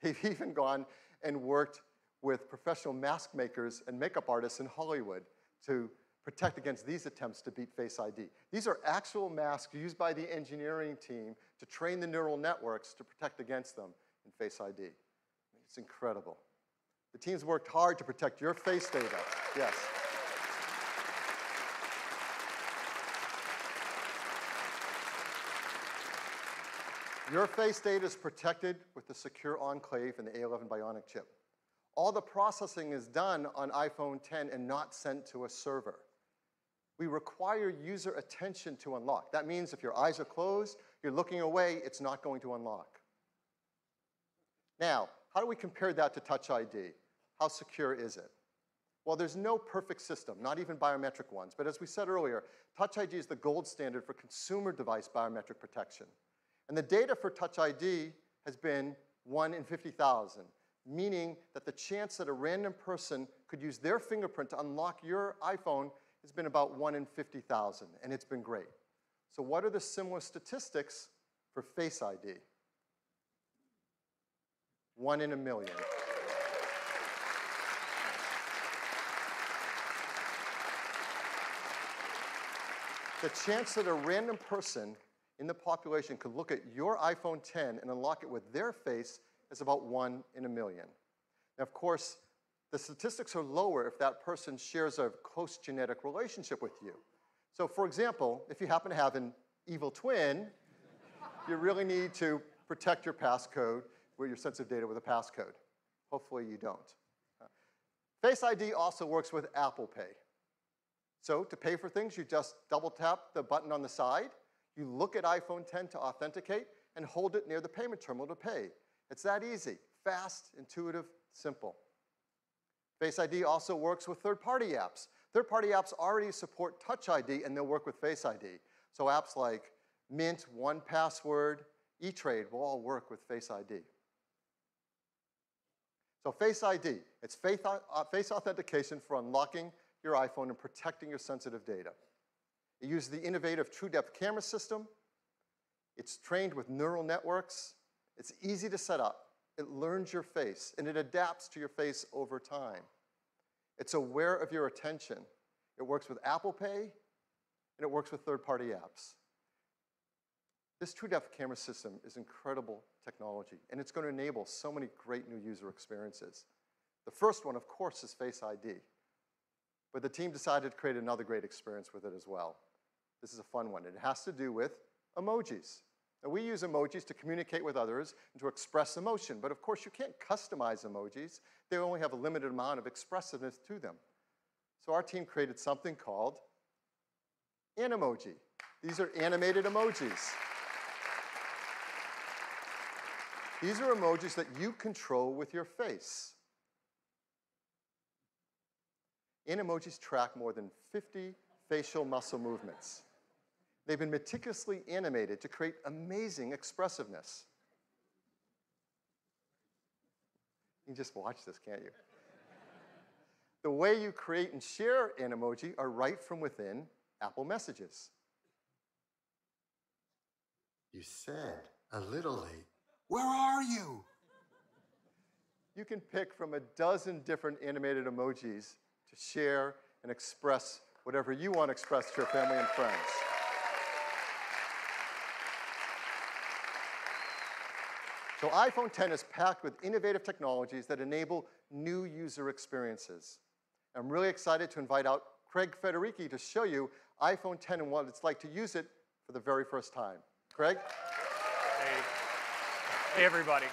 They've even gone and worked with professional mask makers and makeup artists in Hollywood to protect against these attempts to beat Face ID. These are actual masks used by the engineering team to train the neural networks to protect against them in Face ID. It's incredible. The teams worked hard to protect your face data. Yes. Your face data is protected with the secure enclave and the A11 Bionic chip. All the processing is done on iPhone 10 and not sent to a server. We require user attention to unlock. That means if your eyes are closed, you're looking away, it's not going to unlock. Now, how do we compare that to Touch ID? How secure is it? Well, there's no perfect system, not even biometric ones. But as we said earlier, Touch ID is the gold standard for consumer device biometric protection. And the data for Touch ID has been 1 in 50,000, meaning that the chance that a random person could use their fingerprint to unlock your iPhone has been about 1 in 50,000, and it's been great. So what are the similar statistics for Face ID? 1 in a million. The chance that a random person in the population could look at your iPhone 10 and unlock it with their face is about 1 in a million. Now, of course, the statistics are lower if that person shares a close genetic relationship with you. So, for example, if you happen to have an evil twin, you really need to protect your passcode with your sensitive data with a passcode. Hopefully you don't. Face ID also works with Apple Pay. So to pay for things, you just double tap the button on the side, you look at iPhone 10 to authenticate, and hold it near the payment terminal to pay. It's that easy, fast, intuitive, simple. Face ID also works with third-party apps. Third-party apps already support Touch ID, and they'll work with Face ID. So apps like Mint, 1Password, E-Trade will all work with Face ID. So Face ID, it's face authentication for unlocking your iPhone and protecting your sensitive data. It uses the innovative TrueDepth camera system. It's trained with neural networks. It's easy to set up. It learns your face, and it adapts to your face over time. It's aware of your attention. It works with Apple Pay, and it works with third-party apps. This TrueDepth camera system is incredible technology, and it's going to enable so many great new user experiences. The first one, of course, is Face ID. but the team decided to create another great experience with it as well. This is a fun one. It has to do with emojis. Now, we use emojis to communicate with others and to express emotion, but of course you can't customize emojis. They only have a limited amount of expressiveness to them. So our team created something called Animoji. These are animated emojis. These are emojis that you control with your face. Animojis track more than 50 facial muscle movements. They've been meticulously animated to create amazing expressiveness. You can just watch this, can't you? The way you create and share an emoji are right from within Apple Messages. You said a little late. Where are you? You can pick from a dozen different animated emojis to share and express whatever you want to express to your family and friends. So iPhone X is packed with innovative technologies that enable new user experiences. I'm really excited to invite out Craig Federici to show you iPhone X and what it's like to use it for the very first time. Craig? Hey, everybody.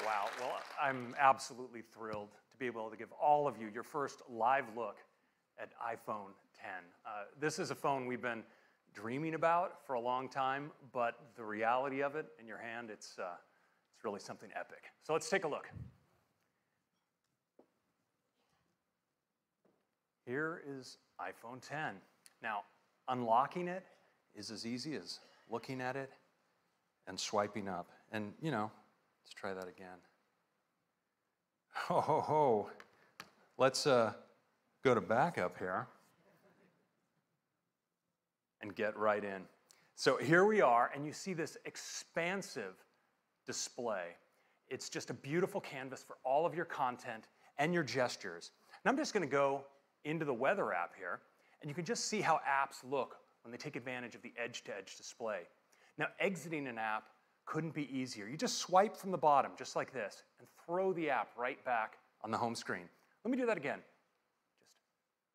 Wow, well, I'm absolutely thrilled to be able to give all of you your first live look at iPhone X. This is a phone we've been dreaming about for a long time, but the reality of it in your hand, it's really something epic. So let's take a look. Here is iPhone X. Now, unlocking it is as easy as looking at it and swiping up. And, you know, let's try that again. Ho, ho, ho. Let's go to backup here and get right in. So here we are, and you see this expansive display. It's just a beautiful canvas for all of your content and your gestures. And I'm just going to go into the weather app here, and you can just see how apps look when they take advantage of the edge-to-edge display. Now, exiting an app couldn't be easier. You just swipe from the bottom, just like this, and throw the app right back on the home screen. Let me do that again.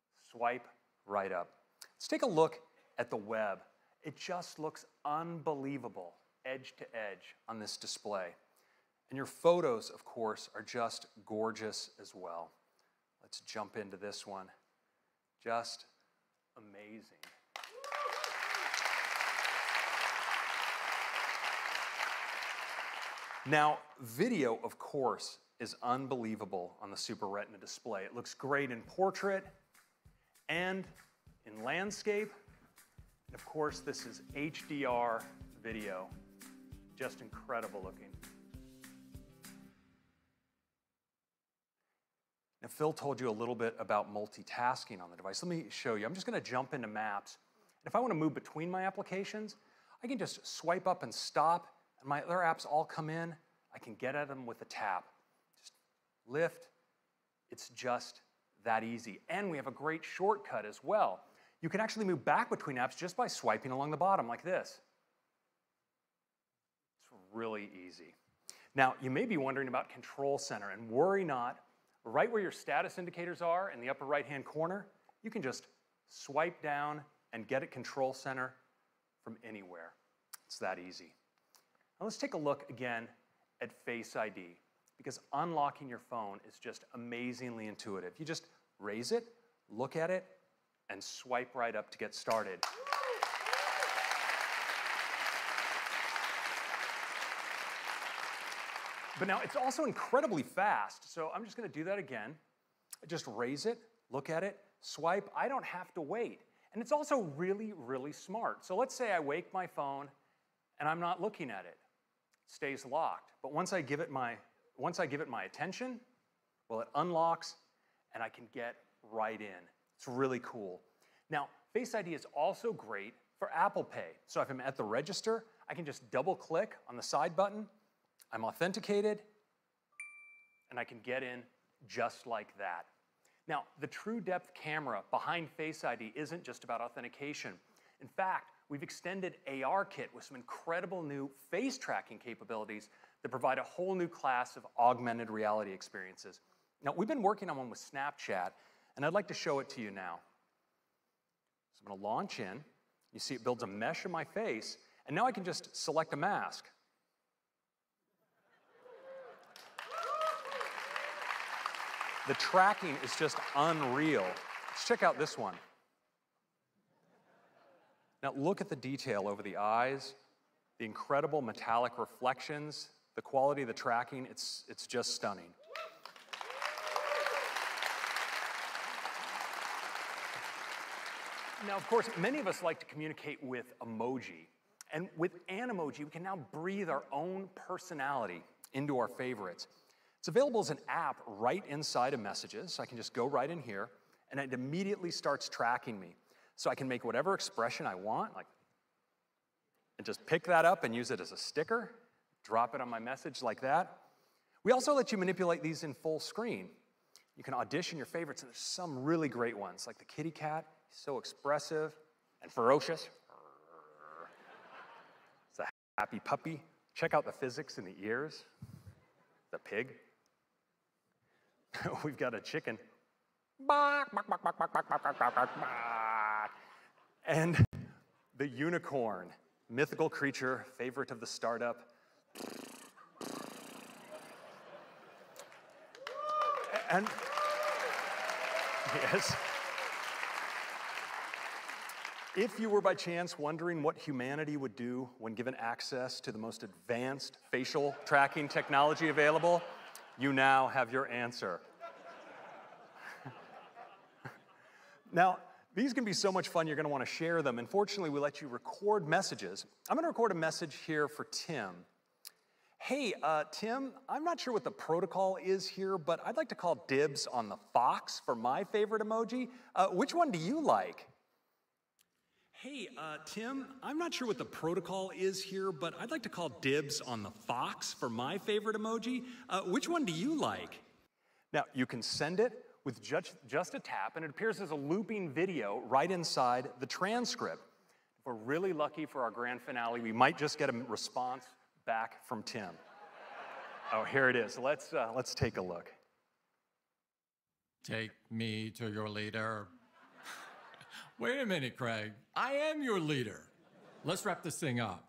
Just swipe right up. Let's take a look at the web. It just looks unbelievable, edge to edge on this display. And your photos, of course, are just gorgeous as well. Let's jump into this one. Just amazing. Now, video, of course, is unbelievable on the Super Retina display. It looks great in portrait and in landscape. And of course, this is HDR video. Just incredible looking. Now, Phil told you a little bit about multitasking on the device. Let me show you. I'm just going to jump into Maps. And if I want to move between my applications, I can just swipe up and stop, and my other apps all come in. I can get at them with a tap. Just lift. It's just that easy. And we have a great shortcut as well. You can actually move back between apps just by swiping along the bottom like this. It's really easy. Now, you may be wondering about Control Center, and worry not. Right where your status indicators are in the upper right-hand corner, you can just swipe down and get at Control Center from anywhere. It's that easy. Now let's take a look again at Face ID, because unlocking your phone is just amazingly intuitive. You just raise it, look at it, and swipe right up to get started. But now it's also incredibly fast, so I'm just going to do that again. Just raise it, look at it, swipe. I don't have to wait. And it's also really, really smart. So let's say I wake my phone and I'm not looking at it. It stays locked. But once I give it my attention, well, it unlocks and I can get right in. It's really cool. Now, Face ID is also great for Apple Pay. So if I'm at the register, I can just double click on the side button. I'm authenticated, and I can get in just like that. Now, the True Depth camera behind Face ID isn't just about authentication. In fact, we've extended ARKit with some incredible new face tracking capabilities that provide a whole new class of augmented reality experiences. Now, we've been working on one with Snapchat, and I'd like to show it to you now. So I'm going to launch in. You see it builds a mesh of my face, and now I can just select a mask. The tracking is just unreal. Let's check out this one. Now look at the detail over the eyes, the incredible metallic reflections, the quality of the tracking, it's just stunning. Now, of course, many of us like to communicate with emoji. And with Animoji, we can now breathe our own personality into our favorites. It's available as an app right inside of Messages. So I can just go right in here, and it immediately starts tracking me. So I can make whatever expression I want, and just pick that up and use it as a sticker, drop it on my message like that. We also let you manipulate these in full screen. You can audition your favorites, and there's some really great ones, like the kitty cat, so expressive and ferocious. It's a happy puppy. Check out the physics in the ears. The pig. We've got a chicken. And the unicorn, mythical creature, favorite of the startup. And yes. If you were by chance wondering what humanity would do when given access to the most advanced facial tracking technology available, you now have your answer. Now, these can be so much fun, you're going to want to share them. Unfortunately, we let you record messages. I'm going to record a message here for Tim. Hey, Tim, I'm not sure what the protocol is here, but I'd like to call dibs on the fox for my favorite emoji. Which one do you like? Hey, Tim, I'm not sure what the protocol is here, but I'd like to call dibs on the fox for my favorite emoji. Which one do you like? Now, you can send it with just a tap, and it appears as a looping video right inside the transcript. If we're really lucky for our grand finale, we might just get a response back from Tim. Oh, here it is. Let's take a look. Take me to your leader. Wait a minute, Craig. I am your leader. Let's wrap this thing up.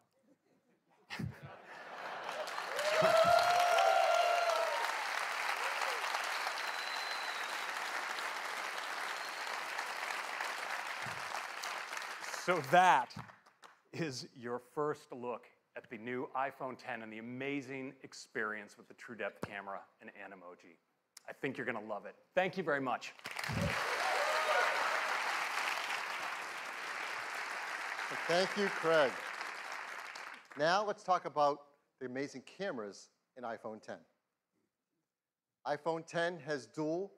So that is your first look at the new iPhone X and the amazing experience with the True Depth camera and Animoji. I think you're going to love it. Thank you very much. Thank you, Craig. Now let's talk about the amazing cameras in iPhone X. iPhone X has dual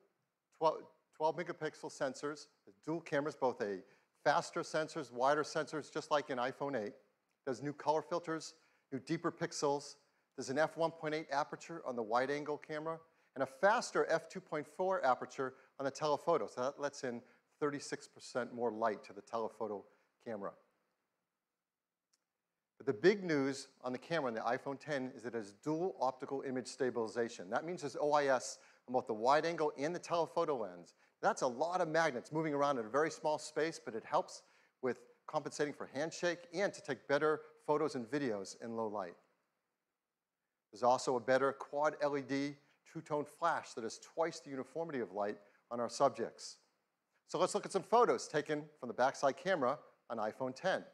12 megapixel sensors, dual cameras, both a faster sensors, wider sensors, just like in iPhone 8. There's new color filters, new deeper pixels. There's an f1.8 aperture on the wide-angle camera, and a faster f2.4 aperture on the telephoto. So that lets in 36% more light to the telephoto camera. But the big news on the camera on the iPhone X is it has dual optical image stabilization. That means there's OIS on both the wide-angle and the telephoto lens. That's a lot of magnets moving around in a very small space, but it helps with compensating for handshake and to take better photos and videos in low light. There's also a better quad LED two-tone flash that has twice the uniformity of light on our subjects. So let's look at some photos taken from the backside camera on iPhone X.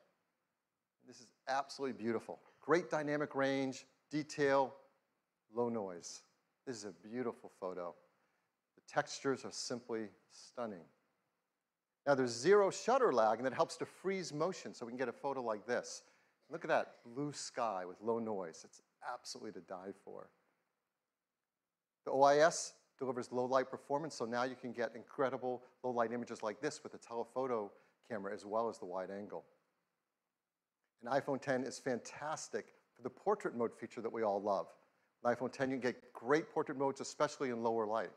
This is absolutely beautiful. Great dynamic range, detail, low noise. This is a beautiful photo. The textures are simply stunning. Now there's zero shutter lag, and that helps to freeze motion so we can get a photo like this. Look at that blue sky with low noise. It's absolutely to die for. The OIS delivers low light performance, so now you can get incredible low light images like this with the telephoto camera as well as the wide angle. And iPhone X is fantastic for the portrait mode feature that we all love. With iPhone X, you can get great portrait modes, especially in lower light.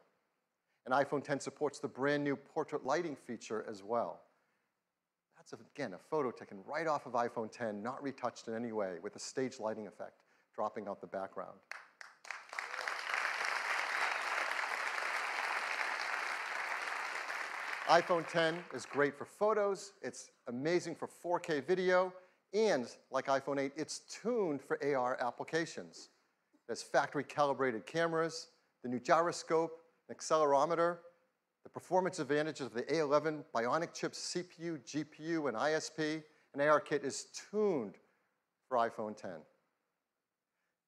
And iPhone X supports the brand new portrait lighting feature as well. That's, again, a photo taken right off of iPhone X, not retouched in any way, with a stage lighting effect dropping out the background. iPhone 10 is great for photos, it's amazing for 4K video, and like iPhone 8, it's tuned for AR applications. It has factory-calibrated cameras, the new gyroscope, an accelerometer, the performance advantages of the A11 Bionic chips CPU, GPU, and ISP, and ARKit is tuned for iPhone 10.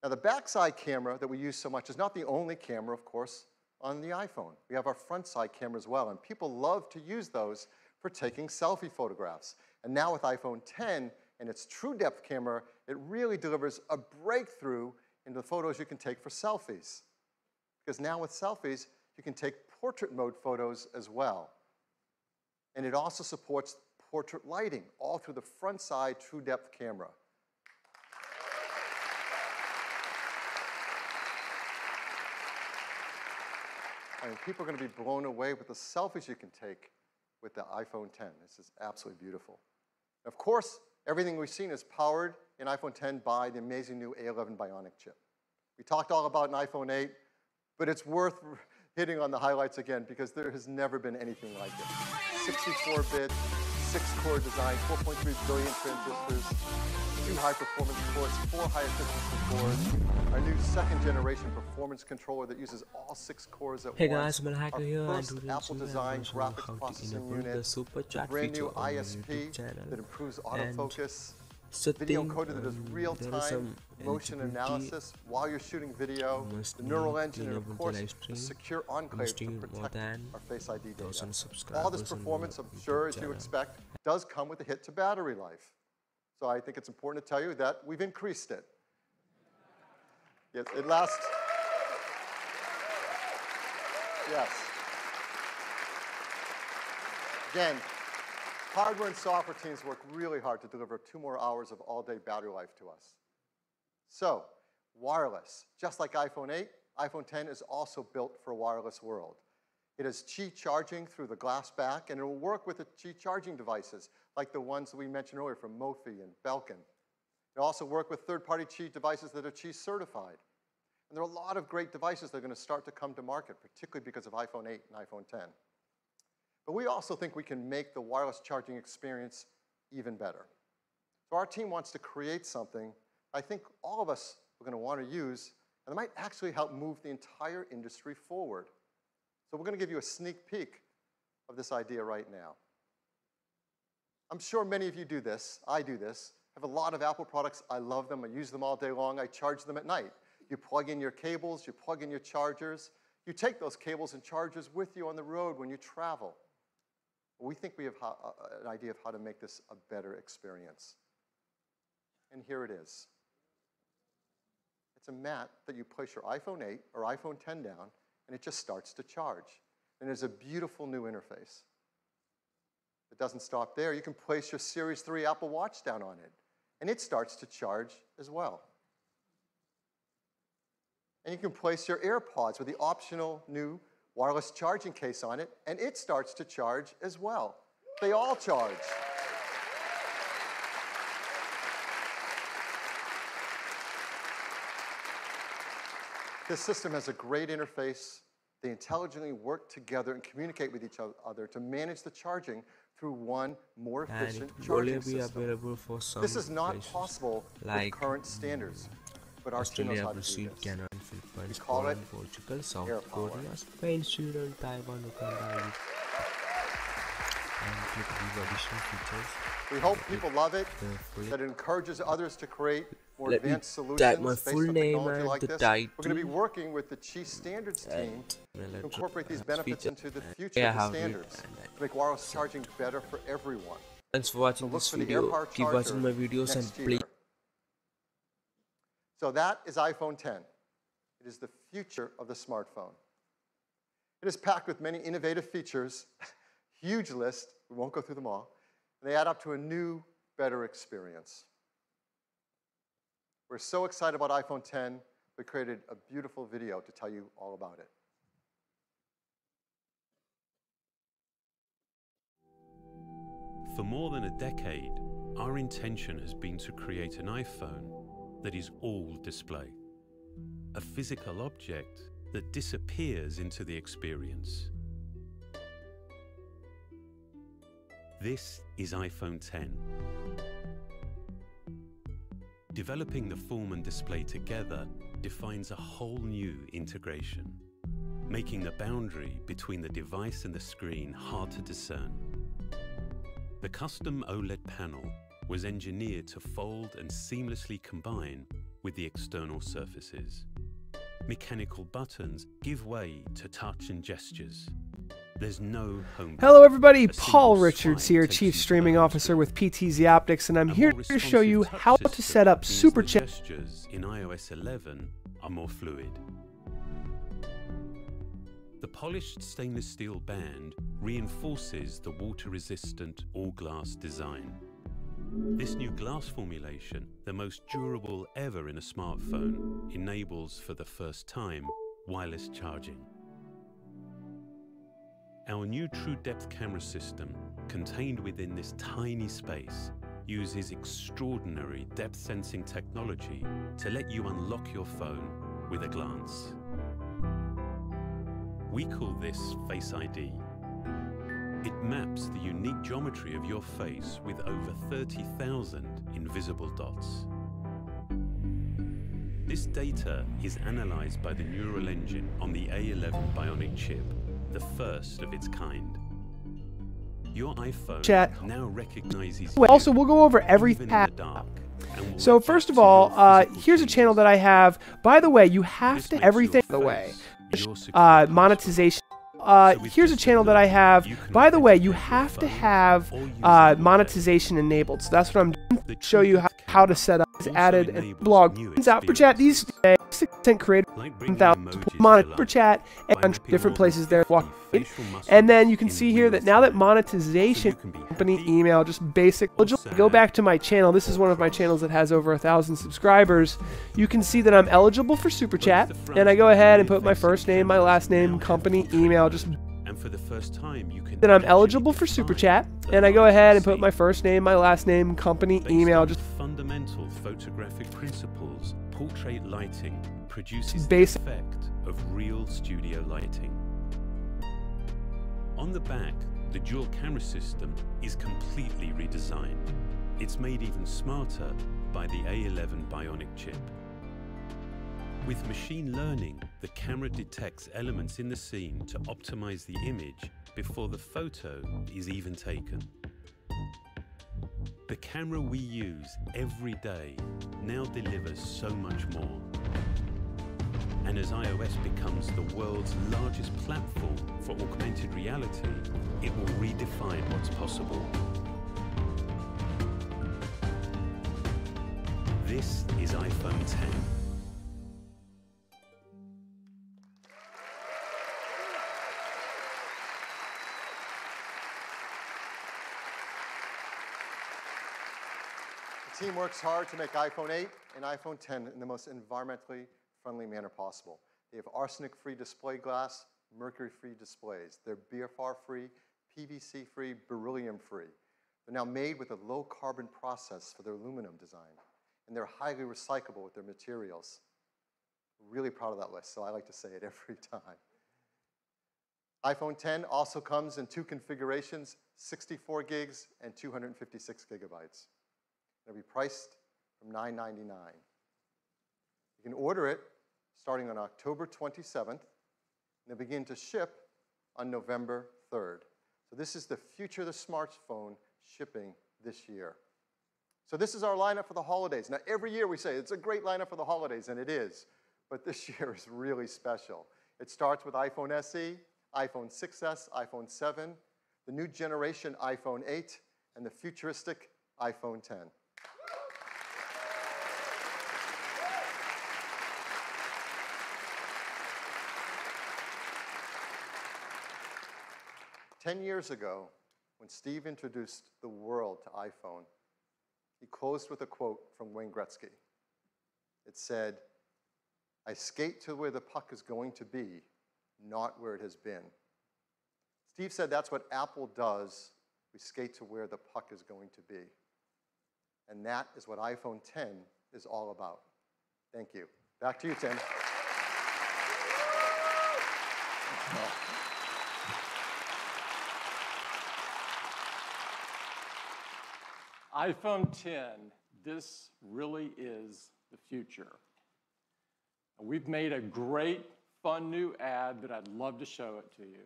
Now, the backside camera that we use so much is not the only camera, of course, on the iPhone. We have our front side camera as well, and people love to use those for taking selfie photographs. And now with iPhone 10 and its true depth camera, it really delivers a breakthrough in the photos you can take for selfies. Because now with selfies, you can take portrait mode photos as well. And it also supports portrait lighting, all through the front side true depth camera. I mean, people are going to be blown away with the selfies you can take with the iPhone 10. This is absolutely beautiful. Of course, everything we've seen is powered in iPhone 10 by the amazing new A11 Bionic chip. We talked all about an iPhone 8, but it's worth hitting on the highlights again because there has never been anything like it. 64-bit, 6-core design, 4.3 billion transistors, 2 high-performance cores, 4 high-efficiency cores, our new second-generation performance controller that uses all 6 cores at Hey once. guys, I'm Hacker Our here and first today Apple design graphics processing unit, super chat brand new feature on my ISP YouTube channel. that improves And autofocus, so video think, encoder that does there is real-time some motion eligibility analysis while you're shooting video, must the neural need engine, and of enable course, the live a stream. secure enclave Must to need more protect than our Face ID data. 1,000 All this subscribers on performance, my I'm sure, YouTube as you channel. expect, does come with a hit to battery life. So I think it's important to tell you that we've increased it. Yes, it lasts. Yes. Again, hardware and software teams work really hard to deliver 2 more hours of all-day battery life to us. So, wireless. Just like iPhone 8, iPhone 10 is also built for a wireless world. It has Qi charging through the glass back, and it will work with the Qi charging devices, like the ones that we mentioned earlier from Mophie and Belkin. It'll also work with third-party Qi devices that are Qi certified. And there are a lot of great devices that are going to start to come to market, particularly because of iPhone 8 and iPhone 10. But we also think we can make the wireless charging experience even better. So our team wants to create something I think all of us are going to want to use, and it might actually help move the entire industry forward. So we're going to give you a sneak peek of this idea right now. I'm sure many of you do this. I do this. I have a lot of Apple products. I love them. I use them all day long. I charge them at night. You plug in your cables. You plug in your chargers. You take those cables and chargers with you on the road when you travel. We think we have an idea of how to make this a better experience. And here it is. It's a mat that you place your iPhone 8 or iPhone 10 down, and it just starts to charge. And there's a beautiful new interface. It doesn't stop there. You can place your Series 3 Apple Watch down on it, and it starts to charge as well. And you can place your AirPods with the optional new wireless charging case on it, and it starts to charge as well. They all charge. This system has a great interface. They intelligently work together and communicate with each other to manage the charging through one more efficient charging system. This is not possible with current standards, but our team knows how to do this. We call it Portugal, South AirPower. Korea, Spain, Sweden, Taiwan, Uganda, and click these additional features. We hope people love it, that it encourages others to create more Let me advanced solutions type my based full on name technology and like the this. title. We're going to be working with the Qi Standards team to incorporate these benefits into the future of the standards, to make wireless charging better for everyone. Thanks for watching So look this for the video. AirPower Keep watching my videos and next year. please. So that is iPhone 10. It is the future of the smartphone. It is packed with many innovative features, huge list, we won't go through them all, and they add up to a new, better experience. We're so excited about iPhone 10, we created a beautiful video to tell you all about it. For more than a decade, our intention has been to create an iPhone that is all display. A physical object that disappears into the experience. This is iPhone 10. Developing the form and display together defines a whole new integration, making the boundary between the device and the screen hard to discern. The custom OLED panel was engineered to fold and seamlessly combine with the external surfaces. Mechanical buttons give way to touch and gestures. There's no home. Hello everybody, Paul Richards here, Chief Streaming Officer with PTZ Optics, and I'm here to show you how to set up Super Chat. Gestures in iOS 11 are more fluid. The polished stainless steel band reinforces the water-resistant all-glass design. This new glass formulation, the most durable ever in a smartphone, enables for the first time wireless charging. Our new True Depth camera system, contained within this tiny space, uses extraordinary depth sensing technology to let you unlock your phone with a glance. We call this Face ID. It maps the unique geometry of your face with over 30,000 invisible dots. This data is analyzed by the neural engine on the A11 Bionic chip, the first of its kind. Your iPhone Chat now recognizes also, we'll go over everything. So first of all, here's a channel that I have. By the way, you have to everything. By the way, monetization. Here's a channel that I have. By the way, you have to have monetization enabled. So that's what I'm doing to show you how to set up. It's added and blog. Out for chat these days. 6% creator, 1,000 monitor chat, and different places there. And then you can see here that now that monetization, company email, just basic. Go back to my channel. This is one of my channels that has over 1,000 subscribers. You can see that I'm eligible for Super Chat, and I go ahead and put my first name, my last name, company email, just. And for the first time, you can. Then I'm eligible for Super Chat, and I go ahead and put my first name, my last name, company email, just. Fundamental photographic principles. Portrait lighting produces the effect of real studio lighting. On the back, the dual camera system is completely redesigned. It's made even smarter by the A11 Bionic chip. With machine learning, the camera detects elements in the scene to optimize the image before the photo is even taken. The camera we use every day now delivers so much more. And as iOS becomes the world's largest platform for augmented reality, it will redefine what's possible. This is iPhone 10. The team works hard to make iPhone 8 and iPhone 10 in the most environmentally friendly manner possible. They have arsenic-free display glass, mercury-free displays. They're BFR-free, PVC-free, beryllium-free. They're now made with a low-carbon process for their aluminum design, and they're highly recyclable with their materials. We're really proud of that list, so I like to say it every time. iPhone 10 also comes in two configurations, 64 gigs and 256 gigabytes. It'll be priced from $9.99. You can order it starting on October 27th, and they'll begin to ship on November 3rd. So this is the future of the smartphone shipping this year. So this is our lineup for the holidays. Now, every year we say it's a great lineup for the holidays, and it is. But this year is really special. It starts with iPhone SE, iPhone 6S, iPhone 7, the new generation iPhone 8, and the futuristic iPhone 10. Ten years ago, when Steve introduced the world to iPhone, he closed with a quote from Wayne Gretzky. It said, "I skate to where the puck is going to be, not where it has been." Steve said that's what Apple does. We skate to where the puck is going to be. And that is what iPhone 10 is all about. Thank you. Back to you, Tim. iPhone 10, this really is the future. We've made a great, fun new ad that I'd love to show it to you.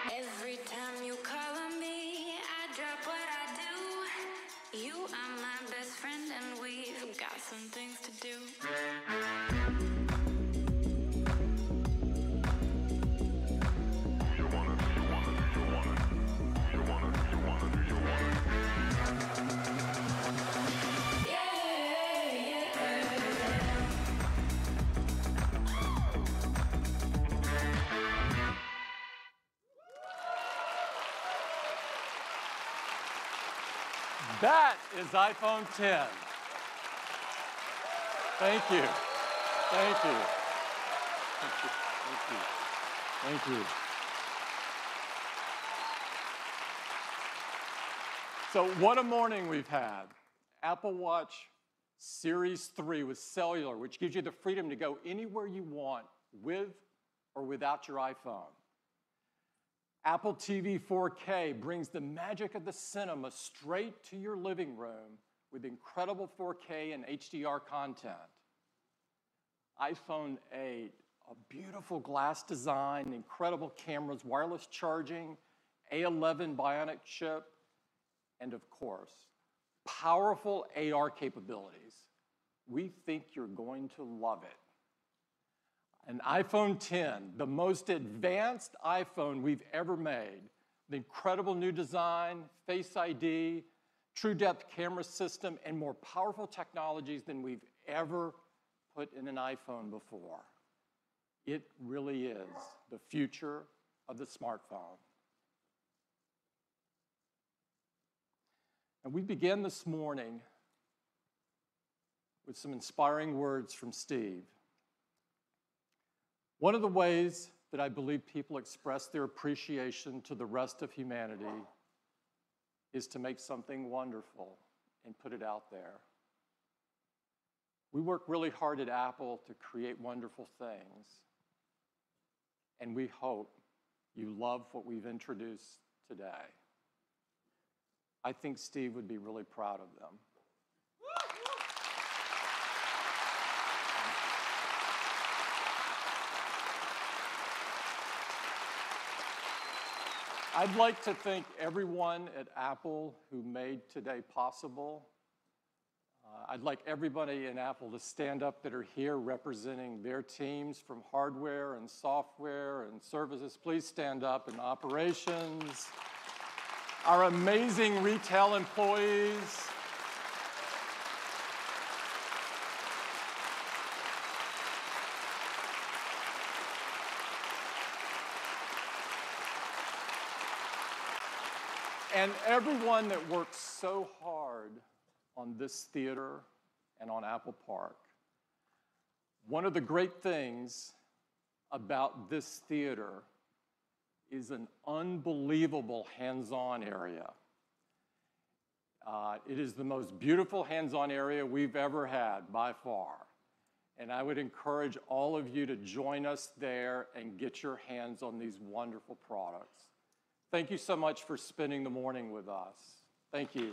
Every time you call on me, I drop what I do. You are my best friend and we've got some things to do. That is iPhone 10. Thank you. Thank you. Thank you. Thank you. Thank you. So what a morning we've had. Apple Watch Series 3 with cellular, which gives you the freedom to go anywhere you want with or without your iPhone. Apple TV 4K brings the magic of the cinema straight to your living room with incredible 4K and HDR content. iPhone 8, a beautiful glass design, incredible cameras, wireless charging, A11 Bionic chip, and of course, powerful AR capabilities. We think you're going to love it. An iPhone 10, the most advanced iPhone we've ever made. The incredible new design, Face ID, true depth camera system, and more powerful technologies than we've ever put in an iPhone before. It really is the future of the smartphone. And we began this morning with some inspiring words from Steve. One of the ways that I believe people express their appreciation to the rest of humanity is to make something wonderful and put it out there. We work really hard at Apple to create wonderful things, and we hope you love what we've introduced today. I think Steve would be really proud of them. I'd like to thank everyone at Apple who made today possible. I'd like everybody in Apple to stand up that are here representing their teams from hardware and software and services. Please stand up, and operations. Our amazing retail employees. And everyone that works so hard on this theater and on Apple Park. One of the great things about this theater is an unbelievable hands-on area. It is the most beautiful hands-on area we've ever had by far. And I would encourage all of you to join us there and get your hands on these wonderful products. Thank you so much for spending the morning with us. Thank you.